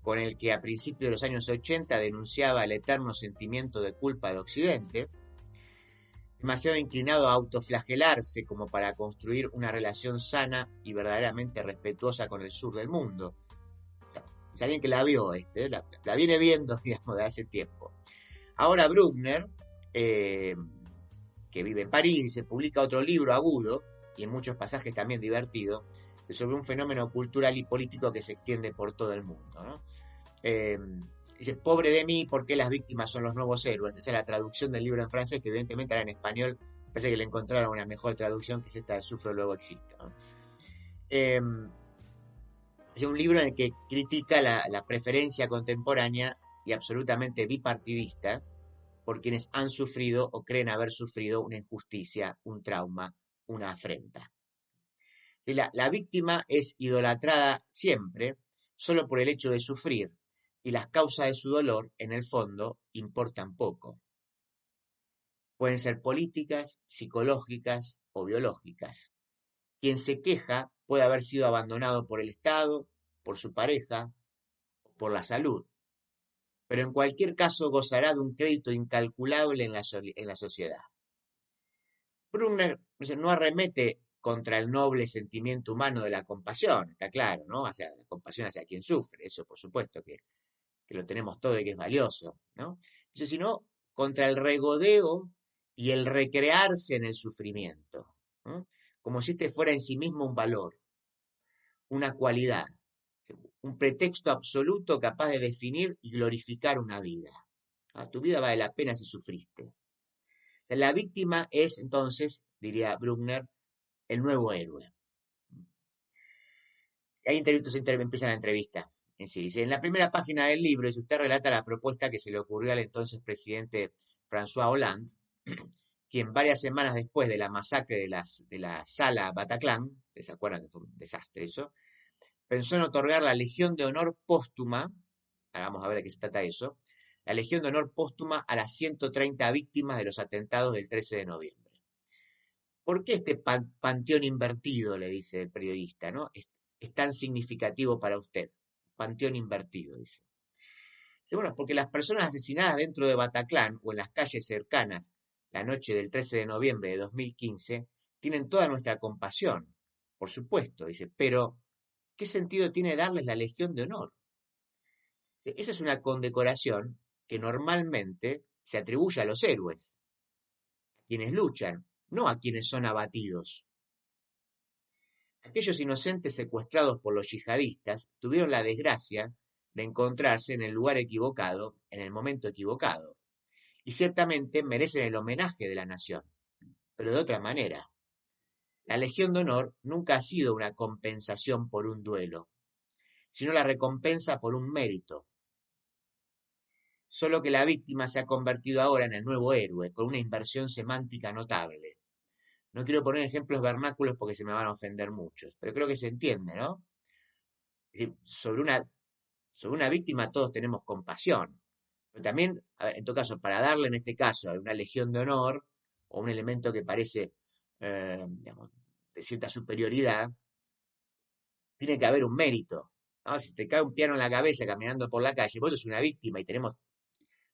con el que a principios de los años 80 denunciaba el eterno sentimiento de culpa de Occidente, demasiado inclinado a autoflagelarse como para construir una relación sana y verdaderamente respetuosa con el sur del mundo. Es alguien que la vio, la viene viendo, digamos, de hace tiempo. Ahora Bruckner, que vive en París, y se publica otro libro agudo, y en muchos pasajes también divertido, sobre un fenómeno cultural y político que se extiende por todo el mundo, ¿no? Dice, pobre de mí, ¿por qué las víctimas son los nuevos héroes? Esa es la traducción del libro en francés, que evidentemente era en español, parece que le encontraron una mejor traducción, que es esta de Sufro, luego existo, ¿no? Es un libro en el que critica la preferencia contemporánea y absolutamente bipartidista por quienes han sufrido o creen haber sufrido una injusticia, un trauma, una afrenta. La víctima es idolatrada siempre solo por el hecho de sufrir, y las causas de su dolor, en el fondo, importan poco. Pueden ser políticas, psicológicas o biológicas. Quien se queja puede haber sido abandonado por el Estado, por su pareja, o por la salud. Pero en cualquier caso gozará de un crédito incalculable en la sociedad. Bruckner no arremete contra el noble sentimiento humano de la compasión, está claro, ¿no? La compasión hacia quien sufre, eso por supuesto que lo tenemos todo y que es valioso, ¿no? Sino contra el regodeo y el recrearse en el sufrimiento, ¿no? Como si este fuera en sí mismo un valor, una cualidad, un pretexto absoluto capaz de definir y glorificar una vida. Tu vida vale la pena si sufriste. La víctima es entonces, diría Bruckner, el nuevo héroe. Ahí empieza la entrevista en sí. Dice, en la primera página del libro, usted relata la propuesta que se le ocurrió al entonces presidente François Hollande, quien varias semanas después de la masacre de la sala Bataclan, ¿se acuerdan que fue un desastre eso?, pensó en otorgar la Legión de Honor póstuma, vamos a ver de qué se trata eso, la Legión de Honor póstuma a las 130 víctimas de los atentados del 13 de noviembre. ¿Por qué este panteón invertido, le dice el periodista, ¿no? Es tan significativo para usted? Panteón invertido, dice. Bueno, porque las personas asesinadas dentro de Bataclan o en las calles cercanas la noche del 13 de noviembre de 2015 tienen toda nuestra compasión, por supuesto, dice, pero ¿qué sentido tiene darles la Legión de Honor? Esa es una condecoración que normalmente se atribuye a los héroes, a quienes luchan, no a quienes son abatidos. Aquellos inocentes secuestrados por los yihadistas tuvieron la desgracia de encontrarse en el lugar equivocado, en el momento equivocado, y ciertamente merecen el homenaje de la nación, pero de otra manera. La Legión de Honor nunca ha sido una compensación por un duelo, sino la recompensa por un mérito. Solo que la víctima se ha convertido ahora en el nuevo héroe, con una inversión semántica notable. No quiero poner ejemplos vernáculos porque se me van a ofender muchos, pero creo que se entiende, ¿no? Sobre una víctima todos tenemos compasión, pero también, en todo caso, para darle en este caso una Legión de Honor o un elemento que parece, digamos, de cierta superioridad, tiene que haber un mérito, ¿no? Si te cae un piano en la cabeza caminando por la calle, vos sos una víctima y tenemos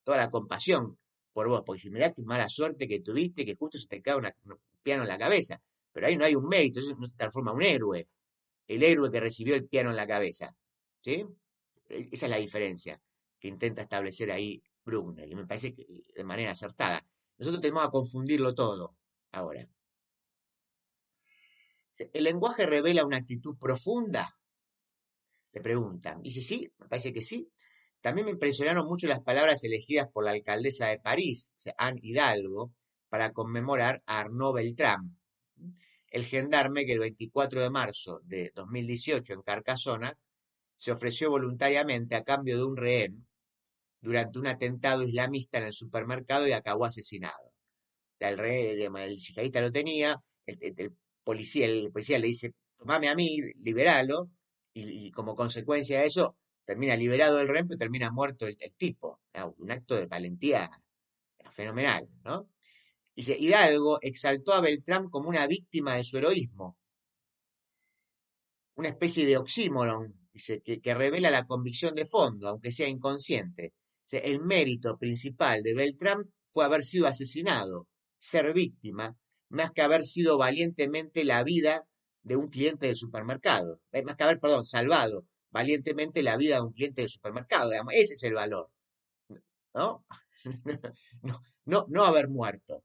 toda la compasión por vos, porque si mirá qué mala suerte que tuviste, que justo se te cae un piano en la cabeza, pero ahí no hay un mérito, eso no se transforma en un héroe, el héroe que recibió el piano en la cabeza, ¿sí? Esa es la diferencia que intenta establecer ahí Bruckner, y me parece que de manera acertada. Nosotros tenemos a confundirlo todo ahora. ¿El lenguaje revela una actitud profunda? Le preguntan. Dice, sí, me parece que sí. También me impresionaron mucho las palabras elegidas por la alcaldesa de París, Anne Hidalgo, para conmemorar a Arnaud Beltrán, el gendarme que el 24 de marzo de 2018 en Carcassona se ofreció voluntariamente a cambio de un rehén durante un atentado islamista en el supermercado y acabó asesinado. O sea, el rehén, el yihadista lo tenía, el policía le dice, tomame a mí, liberalo, y como consecuencia de eso termina liberado el rehén, pero termina muerto el tipo. Un acto de valentía fenomenal, ¿no? Dice, Hidalgo exaltó a Beltrán como una víctima de su heroísmo, una especie de oxímoron, dice, que revela la convicción de fondo, aunque sea inconsciente. Dice, el mérito principal de Beltrán fue haber sido asesinado, ser víctima, más que haber sido valientemente la vida de un cliente del supermercado, más que haber, salvado valientemente la vida de un cliente del supermercado, digamos, ese es el valor, ¿no? No haber muerto.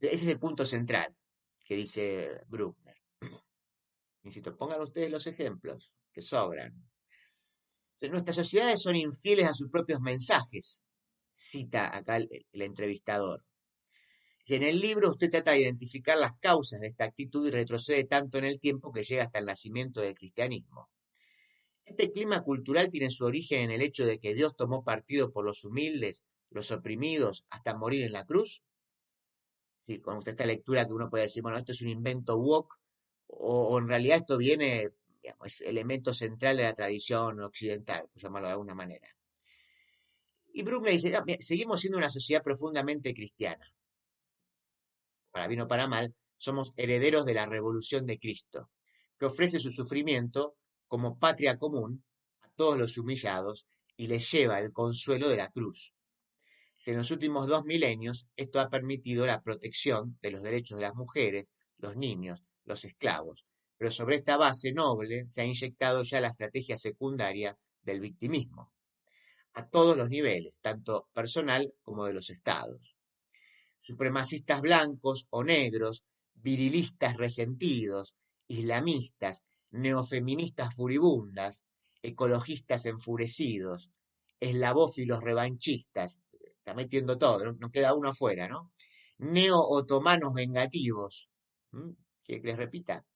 Ese es el punto central que dice Bruckner. Insisto, pongan ustedes los ejemplos que sobran. Nuestras sociedades son infieles a sus propios mensajes, cita acá el entrevistador. Y en el libro usted trata de identificar las causas de esta actitud y retrocede tanto en el tiempo que llega hasta el nacimiento del cristianismo. Este clima cultural tiene su origen en el hecho de que Dios tomó partido por los humildes, los oprimidos, hasta morir en la cruz. Sí, con usted esta lectura que uno puede decir, bueno, esto es un invento woke, o en realidad esto viene, digamos, es elemento central de la tradición occidental, por llamarlo de alguna manera. Y Bruckner dice, seguimos siendo una sociedad profundamente cristiana. Para bien o para mal, somos herederos de la revolución de Cristo, que ofrece su sufrimiento como patria común a todos los humillados y les lleva el consuelo de la cruz. En los últimos 2 milenios, esto ha permitido la protección de los derechos de las mujeres, los niños, los esclavos, pero sobre esta base noble se ha inyectado ya la estrategia secundaria del victimismo. a todos los niveles, tanto personal como de los estados. Supremacistas blancos o negros, virilistas resentidos, islamistas, neofeministas furibundas, ecologistas enfurecidos, eslavófilos revanchistas, está metiendo todo, no queda uno afuera, ¿no? Neo-otomanos vengativos, ¿quiere que les repita?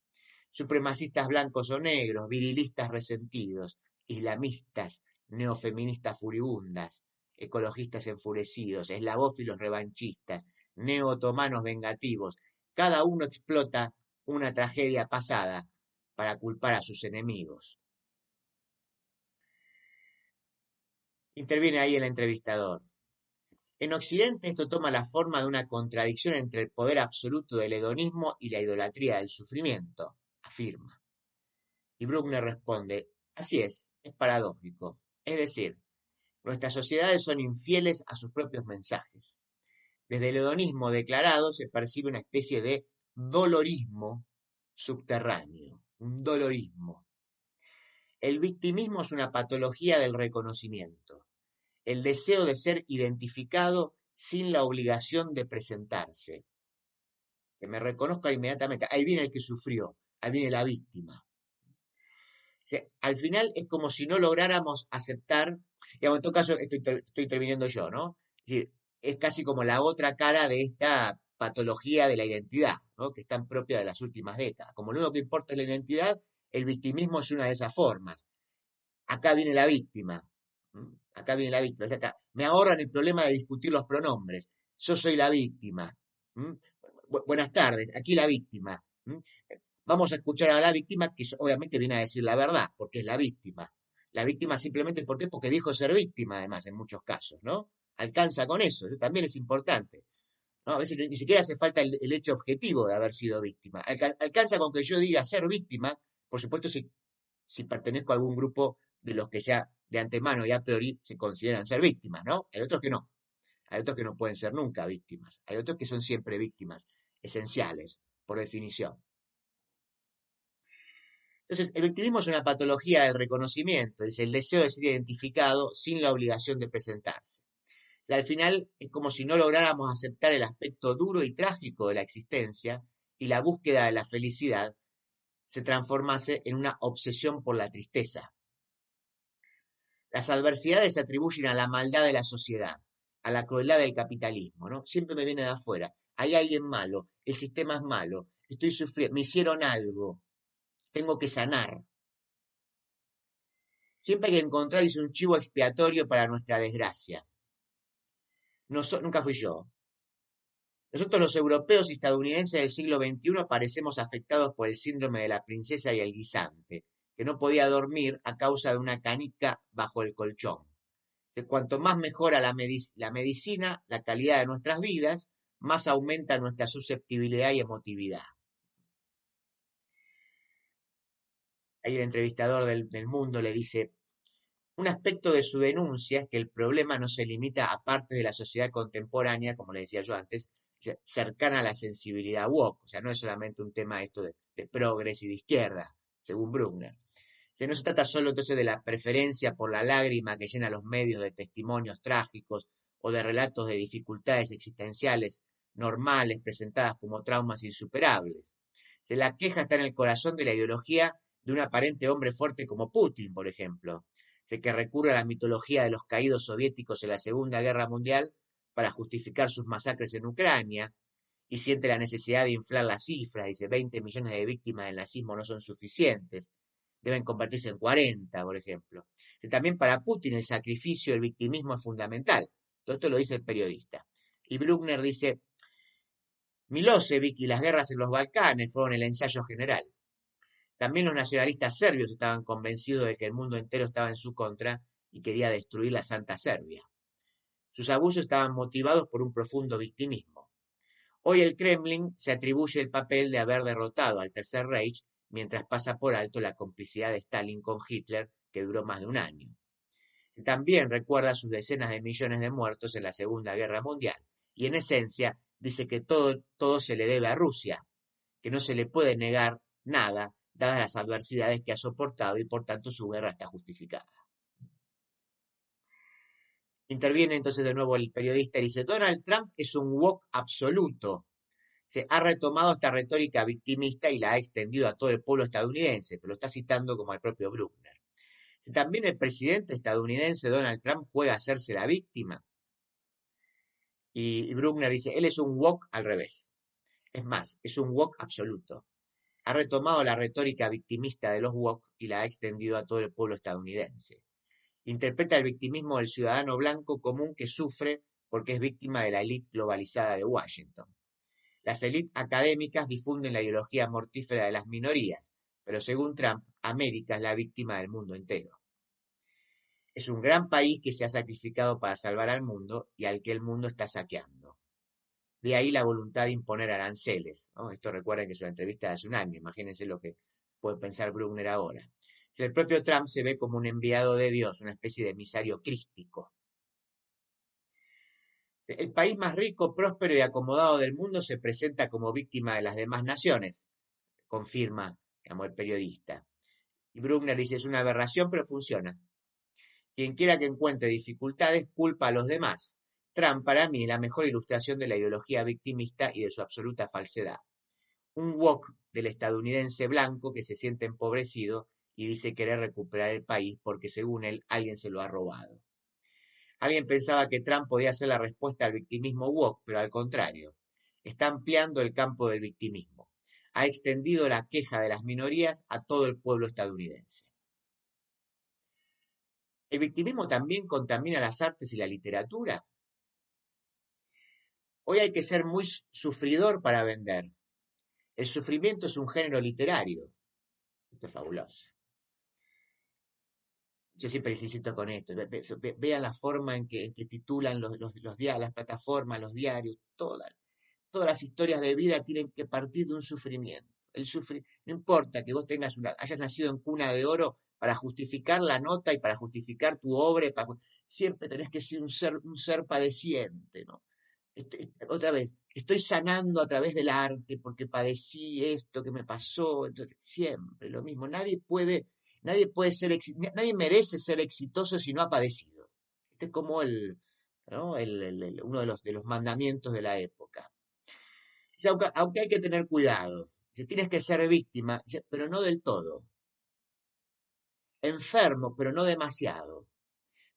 Supremacistas blancos o negros, virilistas resentidos, islamistas, neofeministas furibundas, ecologistas enfurecidos, eslavófilos revanchistas, neo-otomanos vengativos. Cada uno explota una tragedia pasada para culpar a sus enemigos. Interviene ahí el entrevistador. En Occidente esto toma la forma de una contradicción entre el poder absoluto del hedonismo y la idolatría del sufrimiento, afirma. Y Bruckner responde, así es paradójico. Es decir, nuestras sociedades son infieles a sus propios mensajes. Desde el hedonismo declarado se percibe una especie de dolorismo subterráneo, un dolorismo. El victimismo es una patología del reconocimiento, el deseo de ser identificado sin la obligación de presentarse. Que me reconozca inmediatamente, ahí viene el que sufrió, ahí viene la víctima. Al final es como si no lográramos aceptar, digamos, en todo caso estoy interviniendo yo, ¿no? Es decir, es casi como la otra cara de esta patología de la identidad, ¿no? Que es tan propia de las últimas décadas. Como lo único que importa es la identidad, el victimismo es una de esas formas. Acá viene la víctima. Acá viene la víctima. Me ahorran el problema de discutir los pronombres. Yo soy la víctima. Buenas tardes, aquí la víctima. Vamos a escuchar a la víctima, que obviamente viene a decir la verdad, porque es la víctima. La víctima simplemente, ¿por qué? Porque dijo ser víctima, además, en muchos casos, ¿no? Alcanza con eso también es importante, ¿no? A veces ni siquiera hace falta el hecho objetivo de haber sido víctima. Alcanza con que yo diga ser víctima, por supuesto, si pertenezco a algún grupo de los que ya de antemano y a priori se consideran ser víctimas, ¿no? Hay otros que no. Hay otros que no pueden ser nunca víctimas. Hay otros que son siempre víctimas, esenciales, por definición. Entonces, el victimismo es una patología del reconocimiento, es el deseo de ser identificado sin la obligación de presentarse. O sea, al final es como si no lográramos aceptar el aspecto duro y trágico de la existencia y la búsqueda de la felicidad se transformase en una obsesión por la tristeza. Las adversidades se atribuyen a la maldad de la sociedad, a la crueldad del capitalismo, ¿no? Siempre me viene de afuera. Hay alguien malo, el sistema es malo, estoy sufriendo, me hicieron algo. Tengo que sanar. Siempre hay que encontrar un chivo expiatorio para nuestra desgracia. Nunca fui yo. Nosotros los europeos y estadounidenses del siglo XXI parecemos afectados por el síndrome de la princesa y el guisante, que no podía dormir a causa de una canica bajo el colchón. Cuanto más mejora la medicina, la calidad de nuestras vidas, más aumenta nuestra susceptibilidad y emotividad. Ahí el entrevistador del Mundo le dice, un aspecto de su denuncia es que el problema no se limita a partes de la sociedad contemporánea, como le decía yo antes, cercana a la sensibilidad woke. O sea, no es solamente un tema esto de progres y de izquierda, según Bruckner. O sea, no se trata solo entonces de la preferencia por la lágrima que llena los medios de testimonios trágicos o de relatos de dificultades existenciales normales presentadas como traumas insuperables. O sea, la queja está en el corazón de la ideología de un aparente hombre fuerte como Putin, por ejemplo, que recurre a la mitología de los caídos soviéticos en la Segunda Guerra Mundial para justificar sus masacres en Ucrania, y siente la necesidad de inflar las cifras, dice 20 millones de víctimas del nazismo no son suficientes, deben convertirse en 40, por ejemplo. También para Putin el sacrificio, el victimismo es fundamental. Todo esto lo dice el periodista. Y Bruckner dice, Milosevic y las guerras en los Balcanes fueron el ensayo general. También los nacionalistas serbios estaban convencidos de que el mundo entero estaba en su contra y quería destruir la Santa Serbia. Sus abusos estaban motivados por un profundo victimismo. Hoy el Kremlin se atribuye el papel de haber derrotado al Tercer Reich mientras pasa por alto la complicidad de Stalin con Hitler, que duró más de un año. También recuerda sus decenas de millones de muertos en la Segunda Guerra Mundial y en esencia dice que todo se le debe a Rusia, que no se le puede negar nada dadas las adversidades que ha soportado y por tanto su guerra está justificada. Interviene entonces de nuevo el periodista y dice, Donald Trump es un woke absoluto. Se ha retomado esta retórica victimista y la ha extendido a todo el pueblo estadounidense, pero lo está citando como al propio Bruckner. También el presidente estadounidense Donald Trump juega a hacerse la víctima. Y Bruckner dice, él es un woke al revés. Es más, es un woke absoluto. Ha retomado la retórica victimista de los woke y la ha extendido a todo el pueblo estadounidense. Interpreta el victimismo del ciudadano blanco común que sufre porque es víctima de la élite globalizada de Washington. Las élites académicas difunden la ideología mortífera de las minorías, pero según Trump, América es la víctima del mundo entero. Es un gran país que se ha sacrificado para salvar al mundo y al que el mundo está saqueando. De ahí la voluntad de imponer aranceles, ¿no? Esto recuerden que es una entrevista de hace un año, imagínense lo que puede pensar Bruckner ahora. El propio Trump se ve como un enviado de Dios, una especie de emisario crístico. El país más rico, próspero y acomodado del mundo se presenta como víctima de las demás naciones, confirma, digamos, el periodista. Y Bruckner dice, es una aberración, pero funciona. Quien quiera que encuentre dificultades, culpa a los demás. Trump, para mí, es la mejor ilustración de la ideología victimista y de su absoluta falsedad. Un woke del estadounidense blanco que se siente empobrecido y dice querer recuperar el país porque, según él, alguien se lo ha robado. Alguien pensaba que Trump podía ser la respuesta al victimismo woke, pero al contrario. Está ampliando el campo del victimismo. Ha extendido la queja de las minorías a todo el pueblo estadounidense. ¿El victimismo también contamina las artes y la literatura? Hoy hay que ser muy sufridor para vender. El sufrimiento es un género literario. Esto es fabuloso. Yo siempre les insisto con esto. Vean la forma en que titulan los las plataformas, los diarios, todas las historias de vida tienen que partir de un sufrimiento. No importa que vos hayas nacido en cuna de oro para justificar la nota y para justificar tu obra, siempre tenés que ser un ser padeciente, ¿no? Otra vez, estoy sanando a través del arte porque padecí esto que me pasó, entonces siempre lo mismo. Nadie merece ser exitoso si no ha padecido. Este es como uno de los mandamientos de la época. Aunque hay que tener cuidado, tienes que ser víctima, pero no del todo. Enfermo, pero no demasiado.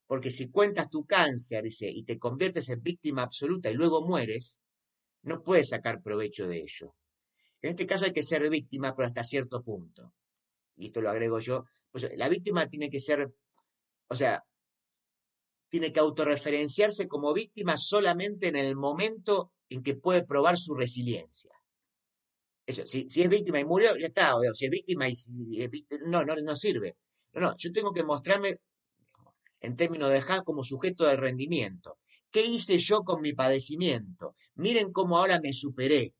Porque si cuentas tu cáncer, y te conviertes en víctima absoluta y luego mueres, no puedes sacar provecho de ello. En este caso hay que ser víctima, pero hasta cierto punto. Y esto lo agrego yo. Pues la víctima tiene que ser, tiene que autorreferenciarse como víctima solamente en el momento en que puede probar su resiliencia. Eso, si es víctima y murió, ya está. O si es víctima y no sirve. No, yo tengo que mostrarme en términos de Hahn como sujeto del rendimiento. ¿Qué hice yo con mi padecimiento? Miren cómo ahora me superé.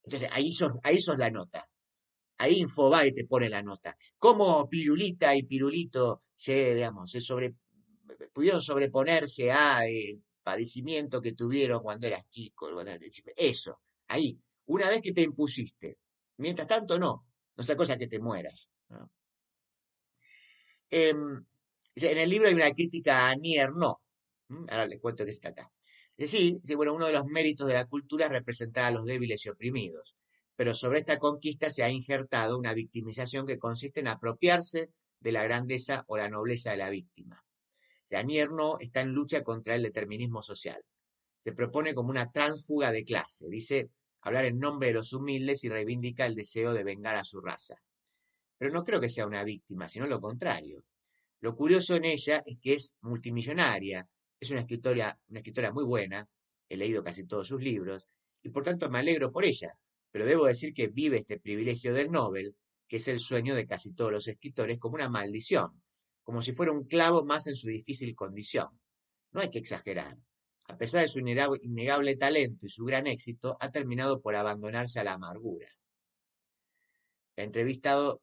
Entonces, ahí sos la nota. Ahí Infobae te pone la nota. Cómo Pirulita y Pirulito pudieron sobreponerse al padecimiento que tuvieron cuando eras chico. Eso, ahí. Una vez que te impusiste. Mientras tanto, no. No sea cosa que te mueras, ¿no? En el libro hay una crítica a Nier No. Ahora les cuento qué está acá. Uno de los méritos de la cultura es representar a los débiles y oprimidos. Pero sobre esta conquista se ha injertado una victimización que consiste en apropiarse de la grandeza o la nobleza de la víctima. Nier No está en lucha contra el determinismo social. Se propone como una tránsfuga de clase. Dice hablar en nombre de los humildes y reivindica el deseo de vengar a su raza. Pero no creo que sea una víctima, sino lo contrario. Lo curioso en ella es que es multimillonaria, es una escritora muy buena, he leído casi todos sus libros, y por tanto me alegro por ella, pero debo decir que vive este privilegio del Nobel, que es el sueño de casi todos los escritores, como una maldición, como si fuera un clavo más en su difícil condición. No hay que exagerar. A pesar de su innegable talento y su gran éxito, ha terminado por abandonarse a la amargura. El entrevistador,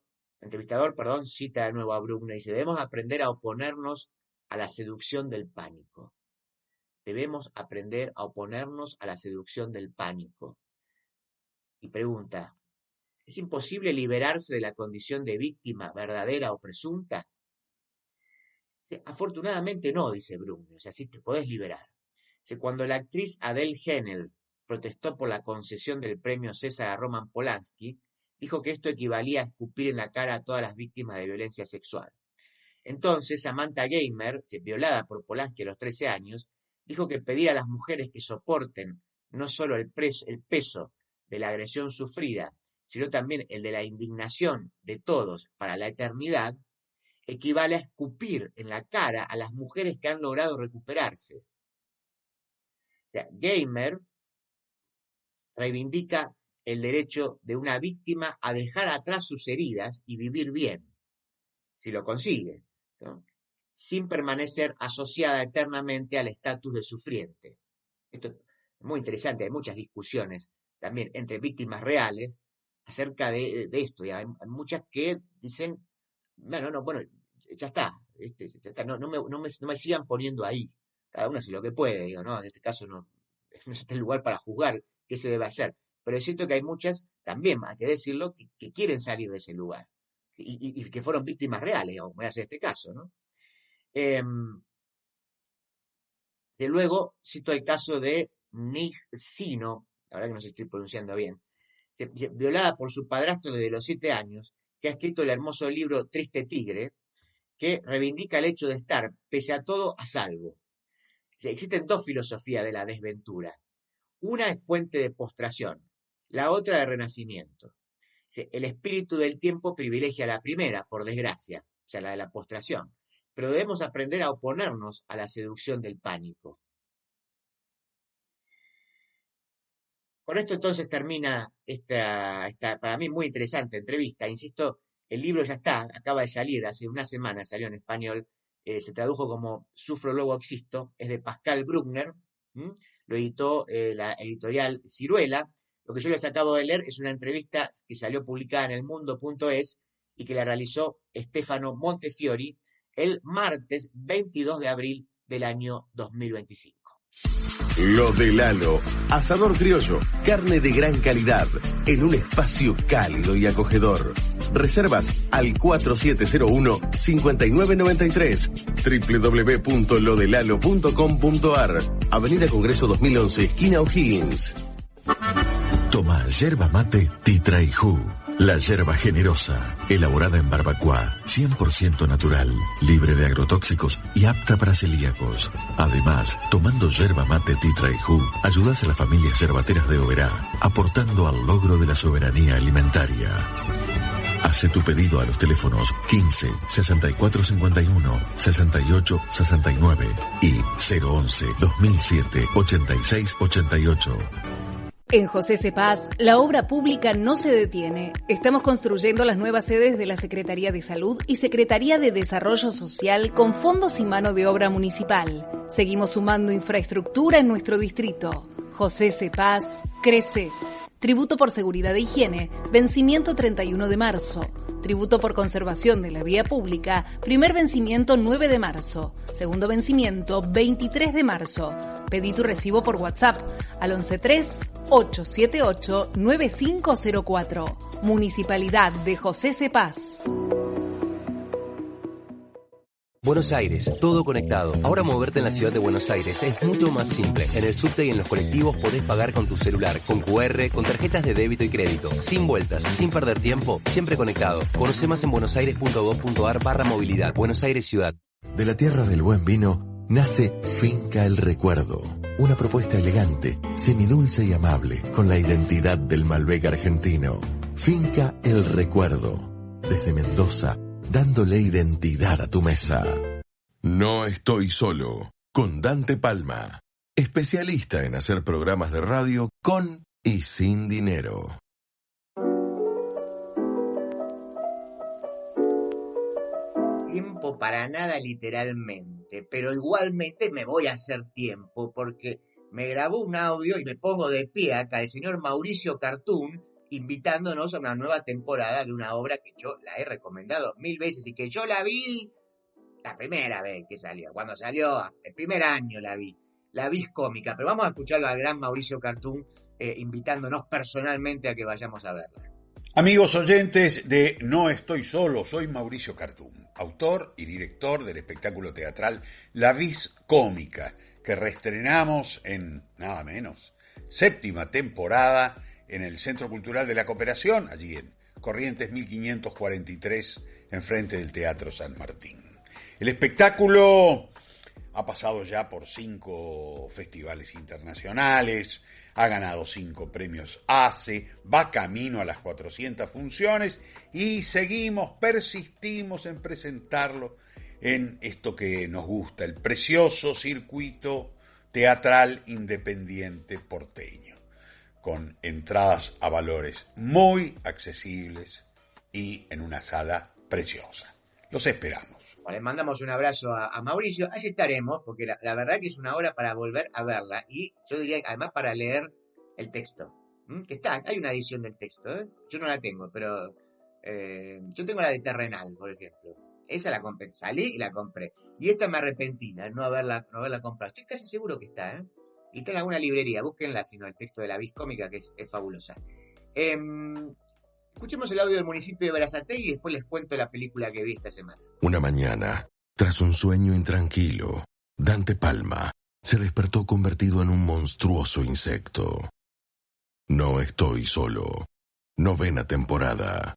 cita de nuevo a Bruckner y dice, debemos aprender a oponernos a la seducción del pánico. Debemos aprender a oponernos a la seducción del pánico. Y pregunta, ¿es imposible liberarse de la condición de víctima verdadera o presunta? Afortunadamente no, dice Bruckner, o sea, sí te podés liberar. Cuando la actriz Adele Haenel protestó por la concesión del premio César a Roman Polanski, dijo que esto equivalía a escupir en la cara a todas las víctimas de violencia sexual. Entonces, Samantha Geimer, violada por Polanski a los 13 años, dijo que pedir a las mujeres que soporten no solo el peso de la agresión sufrida, sino también el de la indignación de todos para la eternidad, equivale a escupir en la cara a las mujeres que han logrado recuperarse. O sea, Geimer reivindica el derecho de una víctima a dejar atrás sus heridas y vivir bien, si lo consigue, ¿no? Sin permanecer asociada eternamente al estatus de sufriente. Esto es muy interesante, hay muchas discusiones también entre víctimas reales acerca de esto, y hay muchas que dicen, bueno, ya está, no me sigan poniendo ahí, cada uno hace lo que puede, digo, ¿no? En este caso no es el lugar para juzgar qué se debe hacer, pero es cierto que hay muchas, también hay que decirlo, que quieren salir de ese lugar, y que fueron víctimas reales, digamos, voy a hacer este caso, ¿no? De luego, cito el caso de Nig Sino, la verdad que no sé si estoy pronunciando bien, violada por su padrastro desde los 7 años, que ha escrito el hermoso libro Triste Tigre, que reivindica el hecho de estar, pese a todo, a salvo. Existen dos filosofías de la desventura. Una es fuente de postración, la otra de renacimiento. El espíritu del tiempo privilegia la primera, por desgracia, o sea, la de la postración, pero debemos aprender a oponernos a la seducción del pánico. Con esto entonces termina esta para mí muy interesante entrevista. Insisto, el libro ya está, acaba de salir, hace una semana salió en español, se tradujo como Sufro luego existo, es de Pascal Bruckner, lo editó la editorial Ciruela. Lo que yo les acabo de leer es una entrevista que salió publicada en elmundo.es y que la realizó Stefano Montefiori el martes 22 de abril del año 2025. Lo de Lalo, asador criollo, carne de gran calidad, en un espacio cálido y acogedor. Reservas al 4701-5993, www.lodelalo.com.ar, Avenida Congreso 2011, esquina O'Higgins. Toma yerba mate Titraijú, la yerba generosa, elaborada en barbacoa, 100% natural, libre de agrotóxicos y apta para celíacos. Además, tomando yerba mate Titraijú, ayudas a las familias yerbateras de Oberá, aportando al logro de la soberanía alimentaria. Hace tu pedido a los teléfonos 15 64 51 68 69 y 011 2007 86 88. En José Cepaz, la obra pública no se detiene. Estamos construyendo las nuevas sedes de la Secretaría de Salud y Secretaría de Desarrollo Social con fondos y mano de obra municipal. Seguimos sumando infraestructura en nuestro distrito. José Cepaz crece. Tributo por seguridad e higiene, vencimiento 31 de marzo. Tributo por conservación de la vía pública, primer vencimiento 9 de marzo. Segundo vencimiento 23 de marzo. Pedí tu recibo por WhatsApp al 113-878-9504. Municipalidad de José Cepaz. Buenos Aires, todo conectado. Ahora moverte en la ciudad de Buenos Aires es mucho más simple. En el subte y en los colectivos podés pagar con tu celular, con QR, con tarjetas de débito y crédito. Sin vueltas, sin perder tiempo, siempre conectado. Conoce más en buenosaires.gov.ar/movilidad. Buenos Aires Ciudad. De la tierra del buen vino nace Finca El Recuerdo. Una propuesta elegante, semidulce y amable, con la identidad del Malbec argentino. Finca El Recuerdo. Desde Mendoza, dándole identidad a tu mesa. No estoy solo, con Dante Palma, especialista en hacer programas de radio con y sin dinero. Tiempo para nada literalmente, pero igualmente me voy a hacer tiempo porque me grabó un audio y me pongo de pie acá el señor Mauricio Cartún, invitándonos a una nueva temporada de una obra que yo la he recomendado 1000 veces y que yo la vi la primera vez que salió, cuando salió, el primer año la vi cómica, pero vamos a escucharlo al gran Mauricio Cartún invitándonos personalmente a que vayamos a verla. Amigos oyentes de No Estoy Solo, soy Mauricio Cartún. autor y director del espectáculo teatral La Vis Cómica, que reestrenamos en nada menos 7ª temporada en el Centro Cultural de la Cooperación, allí en Corrientes 1543, enfrente del Teatro San Martín. El espectáculo ha pasado ya por 5 festivales internacionales, ha ganado 5 premios ACE, va camino a las 400 funciones y persistimos en presentarlo en esto que nos gusta, el precioso circuito teatral independiente porteño, con entradas a valores muy accesibles y en una sala preciosa. Los esperamos. Le mandamos un abrazo a Mauricio. Allí estaremos, porque la verdad que es una hora para volver a verla. Y yo diría, además, para leer el texto. Que hay una edición del texto. Yo no la tengo, pero yo tengo la de Terrenal, por ejemplo. Esa la compré. Salí y la compré. Y esta me arrepentí de no haberla comprado. Estoy casi seguro que está, Y está en alguna librería. Búsquenla, sino el texto de La Vis Cómica, que es fabulosa. Escuchemos el audio del municipio de Berazategui y después les cuento la película que vi esta semana. Una mañana, tras un sueño intranquilo, Dante Palma se despertó convertido en un monstruoso insecto. No estoy solo. 9ª temporada.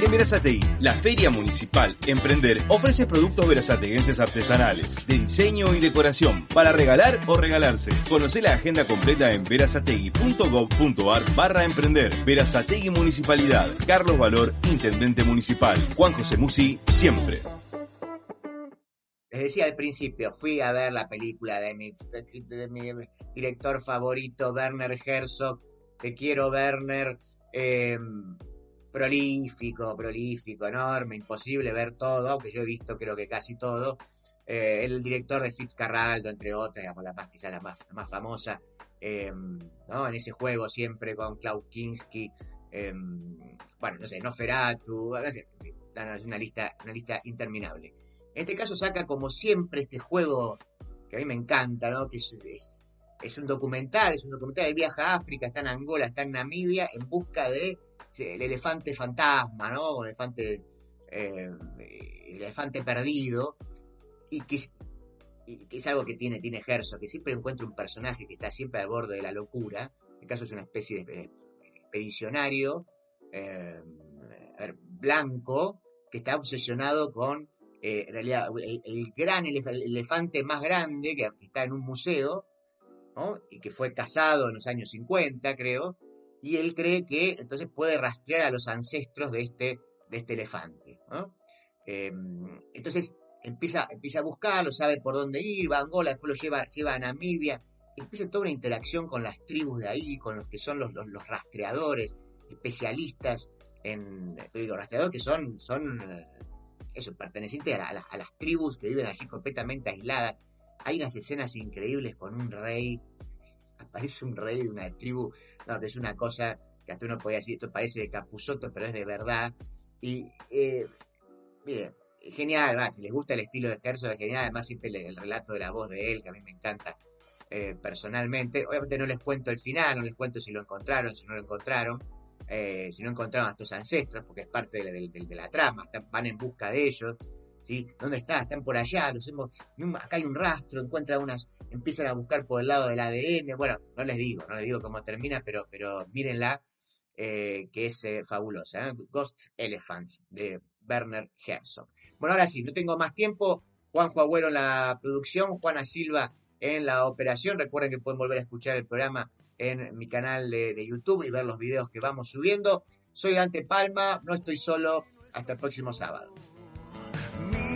En Berazategui, la Feria Municipal Emprender ofrece productos berazateguenses artesanales, de diseño y decoración, para regalar o regalarse. Conocé la agenda completa en berazategui.gov.ar/emprender. Berazategui Municipalidad. Carlos Valor, Intendente Municipal. Juan José Musi, siempre. Les decía al principio, fui a ver la película de mi director favorito, Werner Herzog. Te quiero, Werner. Prolífico, enorme, imposible ver todo, aunque yo he visto creo que casi todo. El director de Fitzcarraldo, entre otras, digamos, quizás la más famosa, ¿no? En ese juego siempre con Klaus Kinski, Nosferatu, es una lista interminable. En este caso saca como siempre este juego que a mí me encanta, ¿no? Que es un documental, él viaja a África, está en Angola, está en Namibia, en busca de el elefante fantasma, ¿no? El elefante perdido, y que es algo que tiene Herzog, que siempre encuentra un personaje que está siempre al borde de la locura. En este caso es una especie de expedicionario blanco que está obsesionado con en realidad el gran elefante más grande que está en un museo, ¿no? Y que fue cazado en los años 50, creo. Y él cree que entonces puede rastrear a los ancestros de este elefante, ¿no? Entonces empieza a buscarlo, sabe por dónde ir, va a Angola, después lo lleva a Namibia. Empieza toda una interacción con las tribus de ahí, con los que son los rastreadores, especialistas rastreadores que son pertenecientes a las tribus que viven allí completamente aisladas. Hay unas escenas increíbles con un rey. Aparece un rey de una tribu, no, que es una cosa que hasta uno podía decir, esto parece de Capusotto, pero es de verdad. Y, mire, genial, si les gusta el estilo de Herzog, es genial, además siempre el relato de la voz de él, que a mí me encanta personalmente. Obviamente no les cuento el final, no les cuento si lo encontraron, si no lo encontraron, si no encontraron a estos ancestros, porque es parte de la trama, van en busca de ellos. ¿Sí? ¿Dónde está? Están por allá, acá hay un rastro, empiezan a buscar por el lado del ADN. Bueno, no les digo cómo termina, pero mírenla, que es fabulosa, Ghost Elephants, de Werner Herzog. Bueno, ahora sí, no tengo más tiempo. Juanjo Agüero en la producción, Juana Silva en la operación. Recuerden que pueden volver a escuchar el programa en mi canal de YouTube y ver los videos que vamos subiendo. Soy Dante Palma, no estoy solo. Hasta el próximo sábado.